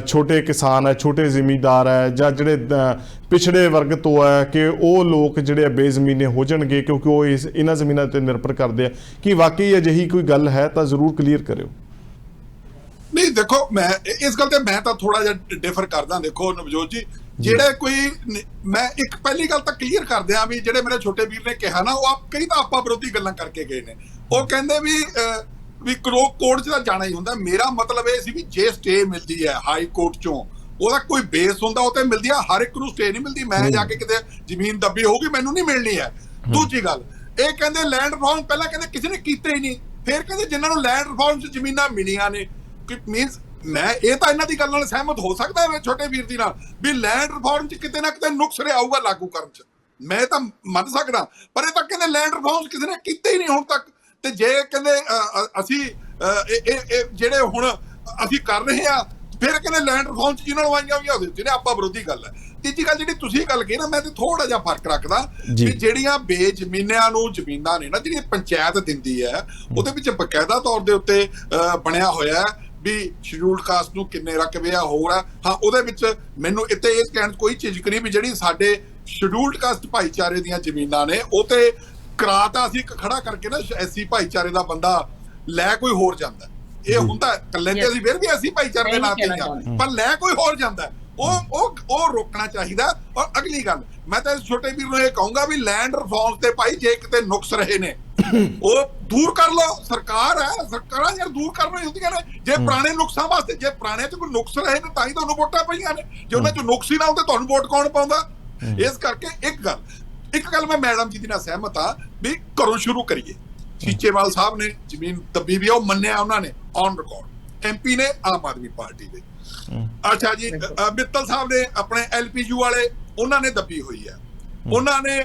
ਛੋਟੇ ਕਿਸਾਨ ਹੈ, ਛੋਟੇ ਜ਼ਿਮੀਂਦਾਰ ਹੈ, ਜਾਂ ਜਿਹੜੇ ਪਿਛੜੇ ਵਰਗ ਤੋਂ ਹੈ ਕਿ ਉਹ ਲੋਕ ਜਿਹੜੇ ਬੇਜ਼ਮੀਨੇ ਹੋ ਜਾਣਗੇ ਕਿਉਂਕਿ ਉਹ ਇਹਨਾਂ ਜ਼ਮੀਨਾਂ ਤੇ ਨਿਰਭਰ ਕਰਦੇ ਆ, ਕੀ ਵਾਕਈ ਅਜਿਹੀ ਕੋਈ ਗੱਲ ਹੈ ਤਾਂ ਜ਼ਰੂਰ ਕਲੀਅਰ ਕਰਿਓ। ਨਹੀਂ ਦੇਖੋ, ਮੈਂ ਇਸ ਗੱਲ ਤੇ ਮੈਂ ਤਾਂ ਥੋੜਾ ਜਿਹਾ ਡਿਫਰ ਕਰਦਾ। ਦੇਖੋ ਨਵਜੋਤ ਜੀ, ਜਿਹੜੇ ਕੋਈ ਮੈਂ ਇੱਕ ਪਹਿਲੀ ਗੱਲ ਤਾਂ ਕਲੀਅਰ ਕਰ ਦਿਆਂ ਵੀ ਜਿਹੜੇ ਮੇਰੇ ਛੋਟੇ ਵੀਰ ਨੇ ਕਿਹਾ ਨਾ, ਉਹ ਕਈ ਤਾਂ ਆਪਾਂ ਵਿਰੋਧੀ ਗੱਲਾਂ ਕਰਕੇ ਗਏ ਨੇ। ਉਹ ਕਹਿੰਦੇ ਵੀ ਕੋਰਟ 'ਚ ਤਾਂ ਜਾਣਾ ਹੀ ਹੁੰਦਾ। ਮੇਰਾ ਮਤਲਬ ਇਹ ਸੀ ਵੀ ਜੇ ਸਟੇ ਮਿਲਦੀ ਹੈ ਹਾਈ ਕੋਰਟ 'ਚੋਂ, ਉਹਦਾ ਕੋਈ ਬੇਸ ਹੁੰਦਾ, ਉਹ ਤੇ ਮਿਲਦੀ ਆ। ਹਰ ਇੱਕ ਨੂੰ ਸਟੇ ਨਹੀਂ ਮਿਲਦੀ। ਮੈਂ ਜਾ ਕੇ ਕਿਤੇ ਜ਼ਮੀਨ ਦੱਬੀ ਹੋਊਗੀ, ਮੈਨੂੰ ਨਹੀਂ ਮਿਲਣੀ ਹੈ। ਦੂਜੀ ਗੱਲ, ਇਹ ਕਹਿੰਦੇ ਲੈਂਡ ਰਿਫਾਰਮ ਪਹਿਲਾਂ ਕਹਿੰਦੇ ਕਿਸੇ ਨੇ ਕੀਤੇ ਹੀ ਨਹੀਂ, ਫਿਰ ਕਹਿੰਦੇ ਜਿਨ੍ਹਾਂ ਨੂੰ ਲੈਂਡ ਰਿਫਾਰਮ 'ਚ ਜ਼ਮੀਨਾਂ ਮਿਲੀਆਂ ਨੇ, ਮੀਨਸ ਮੈਂ ਇਹ ਤਾਂ ਇਹਨਾਂ ਦੀ ਗੱਲ ਨਾਲ ਸਹਿਮਤ ਹੋ ਸਕਦਾ ਹੈ ਛੋਟੇ ਵੀਰ ਦੀ ਨਾਲ ਵੀ ਲੈਂਡ ਰਿਫਾਰਮ 'ਚ ਕਿਤੇ ਨਾ ਕਿਤੇ ਨੁਕਸ ਰਿਹਾ ਆਊਗਾ ਲਾਗੂ ਕਰਨ 'ਚ, ਮੈਂ ਤਾਂ ਮੰਨ ਸਕਦਾ। ਪਰ ਇਹ ਤਾਂ ਕਹਿੰਦੇ ਲੈਂਡ ਰਿਫਾਰਮ ਕਿਸੇ ਨੇ ਕੀਤੇ ਹੀ ਨਹੀਂ ਹੁਣ ਤੱਕ। ਤੇ ਜੇ ਕਹਿੰਦੇ ਅਸੀਂ ਇਹ ਜਿਹੜੇ ਹੁਣ ਅਸੀਂ ਕਰ ਰਹੇ ਆ, ਫਿਰ ਕਹਿੰਦੇ ਲੈਂਡ ਰਿਫਾਰਮ 'ਚ ਜਿਹਨਾਂ ਨੂੰ ਆਈਆਂ ਹੋਈਆਂ ਉਹਦੇ ਜਿਹੜੇ ਆਪਾਂ ਵਿਰੋਧੀ ਗੱਲ ਹੈ। ਤੀਜੀ ਗੱਲ ਜਿਹੜੀ ਤੁਸੀਂ ਗੱਲ ਕਹੀ ਨਾ, ਮੈਂ ਤੇ ਥੋੜਾ ਜਿਹਾ ਫਰਕ ਰੱਖਦਾ ਵੀ ਜਿਹੜੀਆਂ ਬੇਜ਼ਮੀਨਿਆਂ ਨੂੰ ਜ਼ਮੀਨਾਂ ਨੇ ਨਾ, ਜਿਹੜੀਆਂ ਪੰਚਾਇਤ ਦਿੰਦੀ ਹੈ, ਉਹਦੇ ਵਿੱਚ ਬਕਾਇਦਾ ਤੌਰ ਦੇ ਉੱਤੇ ਬਣਿਆ ਹੋਇਆ ਵੀ ਸ਼ਡਿਊਲਡ ਕਾਸਟ ਨੂੰ ਕਿੰਨੇ ਰਕਬੇ ਆ ਹੋਰ ਆ। ਹਾਂ, ਉਹਦੇ ਵਿੱਚ ਮੈਨੂੰ ਇੱਥੇ ਇਹ ਕਹਿਣ ਕੋਈ ਝਿਜਕ ਨਹੀਂ ਵੀ ਜਿਹੜੀ ਸਾਡੇ ਸ਼ਡਿਊਲਡ ਕਾਸਟ ਭਾਈਚਾਰੇ ਦੀਆਂ ਜ਼ਮੀਨਾਂ ਨੇ, ਉਹ ਤੇ ਕਰਾਤਾ ਅਸੀਂ ਖੜਾ ਕਰਕੇ ਨਾ ਐਸੀ ਭਾਈਚਾਰੇ ਦਾ ਬੰਦਾ ਲੈ ਕੋਈ ਹੋਰ ਜਾਂਦਾ। ਇਹ ਹੁੰਦਾ ਇਕੱਲੇ ਤੇ ਅਸੀਂ ਫਿਰ ਵੀ ਐਸੀ ਭਾਈਚਾਰੇ ਦੇ ਨਾਂ ਤੇ ਆ, ਪਰ ਲੈ ਕੋਈ ਹੋਰ ਜਾਂਦਾ। ਉਹ ਰੋਕਣਾ ਚਾਹੀਦਾ। ਔਰ ਅਗਲੀ ਗੱਲ, ਮੈਂ ਤਾਂ ਇਸ ਛੋਟੇ ਵੀਰ ਨੂੰ ਇਹ ਕਹੂੰਗਾ ਵੀ ਲੈਂਡ ਰਿਫਾਰਮ ਤੇ ਭਾਈ ਜੇ ਕਿਤੇ ਨੁਕਸ ਰਹੇ ਨੇ ਉਹ ਦੂਰ ਕਰ ਲਓ। ਸਰਕਾਰ ਹੈ, ਸਰਕਾਰਾਂ ਯਾਰ ਦੂਰ ਕਰਨੀਆਂ ਹੁੰਦੀਆਂ ਨੇ। ਜੇ ਪੁਰਾਣੇ ਨੁਕਸਾਂ ਵਾਸਤੇ, ਜੇ ਪੁਰਾਣੇ ਚ ਕੋਈ ਨੁਕਸ ਰਹੇ ਨੇ ਤਾਂ ਹੀ ਤੁਹਾਨੂੰ ਵੋਟਾਂ ਪਈਆਂ ਨੇ। ਜੇ ਉਹਨਾਂ ਚ ਨੁਕਸ ਹੀ ਨਾ ਹੁੰਦੇ ਤੁਹਾਨੂੰ ਵੋਟ ਕੌਣ ਪਾਉਂਦਾ? ਇਸ ਕਰਕੇ ਇੱਕ ਗੱਲ ਮੈਂ ਮੈਡਮ ਜੀ ਦੀ ਨਾਲ ਸਹਿਮਤ ਆ ਵੀ ਘਰੋਂ ਸ਼ੁਰੂ ਕਰੀਏ। ਸੀਚੇਵਾਲ ਸਾਹਿਬ ਨੇ ਜ਼ਮੀਨ ਦੱਬੀ ਵੀ, ਉਹ ਮੰਨਿਆ ਉਹਨਾਂ ਨੇ ਔਨ ਰਿਕਾਰਡ। ਐਮਪੀ ਨੇ ਆਮ ਆਦਮੀ ਪਾਰਟੀ ਦੇ। ਅੱਛਾ ਜੀ, ਮਿੱਤਲ ਸਾਹਿਬ ਨੇ ਆਪਣੇ ਐਲਪੀਯੂ ਵਾਲੇ, ਉਹਨਾਂ ਨੇ ਦੱਬੀ ਹੋਈ ਹੈ। ਉਹਨਾਂ ਨੇ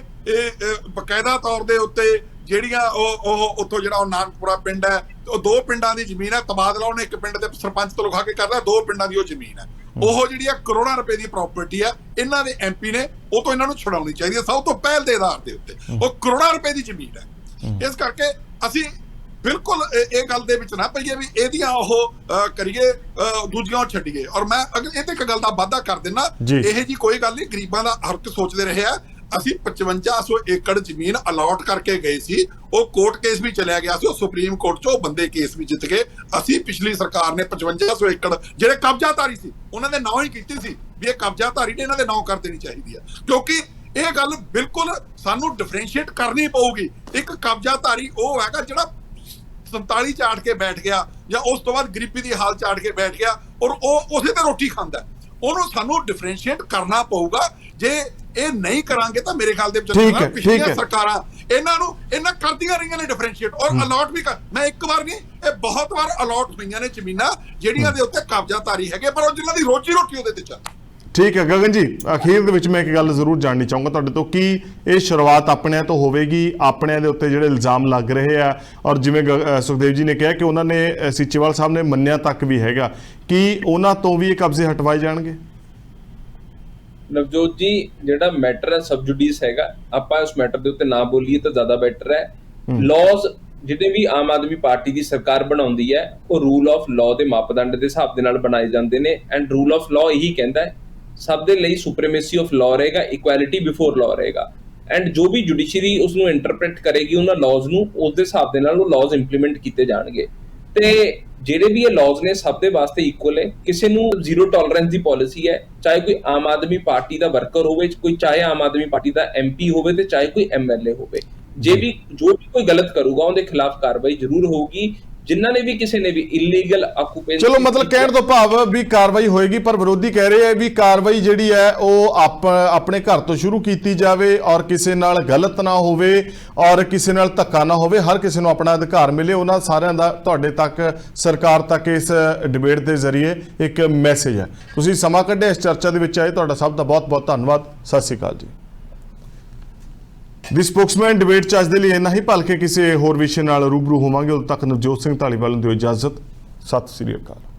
ਬਕਾਇਦਾ ਤੌਰ ਦੇ ਉੱਤੇ ਜਿਹੜੀਆਂ ਉਹ ਉੱਥੋਂ ਜਿਹੜਾ ਉਹ ਨਾਨਕਪੁਰਾ ਪਿੰਡ ਹੈ, ਉਹ 2 ਪਿੰਡਾਂ ਦੀ ਜ਼ਮੀਨ ਹੈ, ਤਬਾਦਲਾ ਉਹਨੇ ਇੱਕ ਪਿੰਡ ਦੇ ਸਰਪੰਚ ਤੋਂ ਲਿਖਾ ਕੇ ਕਰਦਾ, 2 ਪਿੰਡਾਂ ਦੀ ਉਹ ਜ਼ਮੀਨ ਹੈ। ਉਹ ਜਿਹੜੀ ਆ ਕਰੋੜਾਂ ਰੁਪਏ ਦੀ ਪ੍ਰਾਪਰਟੀ ਆ, ਇਹਨਾਂ ਦੇ ਐਮਪੀ ਨੇ ਉਹ ਤੋਂ ਇਹਨਾਂ ਨੂੰ ਛੁਡਾਉਣੀ ਚਾਹੀਦੀ ਹੈ ਸਭ ਤੋਂ ਪਹਿਲ ਦੇ ਆਧਾਰ ਦੇ ਉੱਤੇ। ਉਹ ਕਰੋੜਾਂ ਰੁਪਏ ਦੀ ਜ਼ਮੀਨ ਹੈ। ਇਸ ਕਰਕੇ ਅਸੀਂ ਬਿਲਕੁਲ ਇਹ ਗੱਲ ਦੇ ਵਿੱਚ ਨਾ ਪਈਏ ਵੀ ਇਹਦੀਆਂ ਉਹ ਕਰੀਏ, ਦੂਜੀਆਂ ਛੱਡੀਏ। ਔਰ ਮੈਂ ਅਗਰ ਇਹ ਤੇ ਇੱਕ ਗੱਲ ਦਾ ਵਾਅਦਾ ਕਰ ਦਿੰਦਾ, ਇਹ ਜੀ ਕੋਈ ਗੱਲ ਨਹੀਂ, ਗਰੀਬਾਂ ਦਾ ਹੱਕ ਸੋਚਦੇ ਰਹੇ ਆ। ਅਸੀਂ 5500 ਏਕੜ ਜ਼ਮੀਨ ਅਲਾਟ ਕਰਕੇ ਗਏ ਸੀ, ਉਹ ਕੋਰਟ ਕੇਸ ਵੀ ਚਲਿਆ ਗਿਆ ਸੀ, ਉਹ ਸੁਪਰੀਮ ਕੋਰਟ 'ਚ ਉਹ ਬੰਦੇ ਕੇਸ ਵੀ ਜਿੱਤ ਗਏ। ਅਸੀਂ ਪਿਛਲੀ ਸਰਕਾਰ ਨੇ 5500 ਏਕੜ ਜਿਹੜੇ ਕਬਜ਼ਾਧਾਰੀ ਸੀ ਉਹਨਾਂ ਦੇ ਨਾਂ ਹੀ ਕੀਤੀ ਸੀ ਵੀ ਇਹ ਕਬਜ਼ਾਧਾਰੀ ਨੇ, ਇਹਨਾਂ ਦੇ ਨਾਂ ਕਰ ਦੇਣੀ ਚਾਹੀਦੀ ਹੈ। ਕਿਉਂਕਿ ਇਹ ਗੱਲ ਬਿਲਕੁਲ ਸਾਨੂੰ ਡਿਫਰੈਂਸ਼ੀਏਟ ਕਰਨੀ ਪਊਗੀ। ਇੱਕ ਕਬਜ਼ਾਧਾਰੀ ਉਹ ਹੈਗਾ ਜਿਹੜਾ 47 ਚਾੜ ਕੇ ਬੈਠ ਗਿਆ ਜਾਂ ਉਸ ਤੋਂ ਬਾਅਦ ਗਰੀਬੀ ਦੀ ਹਾਲ ਚਾੜ ਕੇ ਬੈਠ ਗਿਆ ਔਰ ਉਹ ਉਸੇ ਤੇ ਰੋਟੀ ਖਾਂਦਾ। ਉਹਨੂੰ ਸਾਨੂੰ ਡਿਫਰੈਂਸ਼ੀਏਟ ਕਰਨਾ ਪਊਗਾ। ਜੇ ਇਹ ਨਹੀਂ ਕਰਾਂਗੇ ਤਾਂ ਮੇਰੇ ਖਿਆਲ ਦੇ ਵਿੱਚ ਪਿਛਲੀਆਂ ਸਰਕਾਰਾਂ ਇਹਨਾਂ ਕਰਦੀਆਂ ਰਹੀਆਂ ਨੇ ਡਿਫਰੈਂਸ਼ੀਏਟ ਔਰ ਅਲਾਟ ਵੀ ਮੈਂ ਇੱਕ ਵਾਰ ਨਹੀਂ, ਇਹ ਬਹੁਤ ਵਾਰ ਅਲਾਟ ਹੋਈਆਂ ਨੇ ਜ਼ਮੀਨਾਂ ਜਿਹੜੀਆਂ ਦੇ ਉੱਤੇ ਕਬਜ਼ਾਧਾਰੀ ਹੈਗੇ, ਪਰ ਉਹ ਜਿਨ੍ਹਾਂ ਦੀ ਰੋਜੀ ਰੋਟੀ ਉਹਦੇ ਤੇ ਚੱਲ। ਠੀਕ ਹੈ ਗਗਨ ਜੀ, ਅਖੀਰ ਦੇ ਵਿੱਚ ਮੈਂ ਇੱਕ ਗੱਲ ਜ਼ਰੂਰ ਜਾਣਨੀ ਚਾਹੂੰਗਾ ਤੁਹਾਡੇ ਤੋਂ ਕਿ ਇਹ ਸ਼ੁਰੂਆਤ ਆਪਣਿਆਂ ਤੋਂ ਹੋਵੇਗੀ, ਆਪਣਿਆਂ ਦੇ ਉੱਤੇ ਜਿਹੜੇ ਇਲਜ਼ਾਮ ਲੱਗ ਰਹੇ ਆ ਔਰ ਜਿਵੇਂ ਸੁਖਦੇਵ ਜੀ ਨੇ ਕਿਹਾ ਕਿ ਉਹਨਾਂ ਨੇ ਸੀਚੇਵਾਲ ਸਾਹਿਬ ਨੇ ਮੰਨਿਆ ਤੱਕ ਵੀ ਹੈਗਾ ਕਿ ਉਹਨਾਂ ਤੋਂ ਵੀ ਇਹ ਕਬਜ਼ੇ ਹਟਵਾਏ ਜਾਣਗੇ? ਨਵਜੋਤ ਜੀ, ਜਿਹੜਾ ਮੈਟਰ ਹੈ ਸਬਜੂਡੀਸ ਹੈਗਾ, ਆਪਾਂ ਉਸ ਮੈਟਰ ਦੇ ਉੱਤੇ ਨਾ ਬੋਲੀਏ ਤਾਂ ਜ਼ਿਆਦਾ ਬੈਟਰ ਹੈ। ਲਾਜ਼ ਜਿਹੜੇ ਵੀ ਆਮ ਆਦਮੀ ਪਾਰਟੀ ਦੀ ਸਰਕਾਰ ਬਣਾਉਂਦੀ ਹੈ ਉਹ ਰੂਲ ਆਫ ਲਾਅ ਦੇ ਮਾਪਦੰਡ ਦੇ ਹਿਸਾਬ ਦੇ ਨਾਲ ਬਣਾਏ ਜਾਂਦੇ ਨੇ। ਐਂਡ ਰੂਲ ਆਫ ਲਾਅ ਇਹੀ ਕਹਿੰਦਾ ਹੈ ਸਭ ਦੇ ਲਈ ਸੁਪਰੀਮੇਸੀ ਆਫ ਲਾਅ ਰਹੇਗਾ, ਇਕੁਐਲਿਟੀ ਬਿਫੋਰ ਲਾਅ ਰਹੇਗਾ। ਐਂਡ ਜੋ ਵੀ ਜੁਡੀਸ਼ਰੀ ਉਸ ਨੂੰ ਇੰਟਰਪ੍ਰੀਟ ਕਰੇਗੀ ਉਹਨਾਂ ਲਾਜ਼ ਨੂੰ, ਉਸ ਦੇ ਹਿਸਾਬ ਦੇ ਨਾਲ ਉਹ ਲਾਜ਼ ਇੰਪਲੀਮੈਂਟ ਕੀਤੇ ਜਾਣਗੇ। ਤੇ ਜਿਹੜੇ ਵੀ ਇਹ ਲਾਜ਼ ਨੇ ਸਭ ਦੇ ਵਾਸਤੇ ਇਕੁਅਲ ਹੈ। ਕਿਸੇ ਨੂੰ ਜ਼ੀਰੋ ਟੋਲਰੈਂਸ ਦੀ ਪਾਲਿਸੀ ਹੈ, ਚਾਹੇ ਕੋਈ ਆਮ ਆਦਮੀ ਪਾਰਟੀ ਦਾ ਵਰਕਰ ਹੋਵੇ, ਕੋਈ ਚਾਹੇ ਆਮ ਆਦਮੀ ਪਾਰਟੀ ਦਾ ਐਮਪੀ ਹੋਵੇ ਤੇ ਚਾਹੇ ਕੋਈ ਐਮਐਲਏ ਹੋਵੇ। ਜੋ ਵੀ ਕੋਈ ਗਲਤ ਕਰੂਗਾ ਉਹਦੇ ਖਿਲਾਫ ਕਾਰਵਾਈ ਜ਼ਰੂਰ ਹੋਊਗੀ। ਜਿਨ੍ਹਾਂ ਨੇ ਵੀ ਕਿਸੇ ਨੇ ਵੀ ਇਲੀਗਲ ਆਕੂਪੇਸ਼ਨ, ਚਲੋ ਮਤਲਬ ਕਹਿਣ ਤੋਂ ਭਾਵ ਵੀ ਕਾਰਵਾਈ ਹੋਏਗੀ, ਪਰ ਵਿਰੋਧੀ ਕਹਿ ਰਹੇ ਆ ਵੀ ਕਾਰਵਾਈ ਜਿਹੜੀ ਹੈ ਉਹ ਆਪਣੇ ਘਰ ਤੋਂ ਸ਼ੁਰੂ ਕੀਤੀ ਜਾਵੇ ਔਰ ਕਿਸੇ ਨਾਲ ਗਲਤ ਨਾ ਹੋਵੇ ਔਰ ਕਿਸੇ ਨਾਲ ਧੱਕਾ ਨਾ ਹੋਵੇ, ਹਰ ਕਿਸੇ ਨੂੰ ਆਪਣਾ ਅਧਿਕਾਰ ਮਿਲੇ। ਉਹਨਾਂ ਸਾਰਿਆਂ ਦਾ ਤੁਹਾਡੇ ਤੱਕ, ਸਰਕਾਰ ਤੱਕ ਇਸ ਡਿਬੇਟ ਦੇ ਜ਼ਰੀਏ ਇੱਕ ਮੈਸੇਜ ਹੈ। ਤੁਸੀਂ ਸਮਾਂ ਕੱਢਿਆ, ਇਸ ਚਰਚਾ ਦੇ ਵਿੱਚ ਆਏ, ਤੁਹਾਡਾ ਸਭ ਦਾ ਬਹੁਤ ਬਹੁਤ ਧੰਨਵਾਦ। ਸਤਿ ਸ਼੍ਰੀ ਅਕਾਲ ਜੀ। ਦੀ ਸਪੋਕਸਮੈਨ ਡਿਬੇਟ 'ਚ ਅੱਜ ਦੇ ਲਈ ਇੰਨਾ ਹੀ। ਭਲਕੇ ਕਿਸੇ ਹੋਰ ਵਿਸ਼ੇ ਨਾਲ ਰੂਬਰੂ ਹੋਵਾਂਗੇ। ਉਦੋਂ ਤੱਕ ਨਵਜੋਤ ਸਿੰਘ ਢਾਲੀਵਾਲ ਨੂੰ ਦਿਓ ਇਜਾਜ਼ਤ। ਸਤਿ ਸ਼੍ਰੀ ਅਕਾਲ।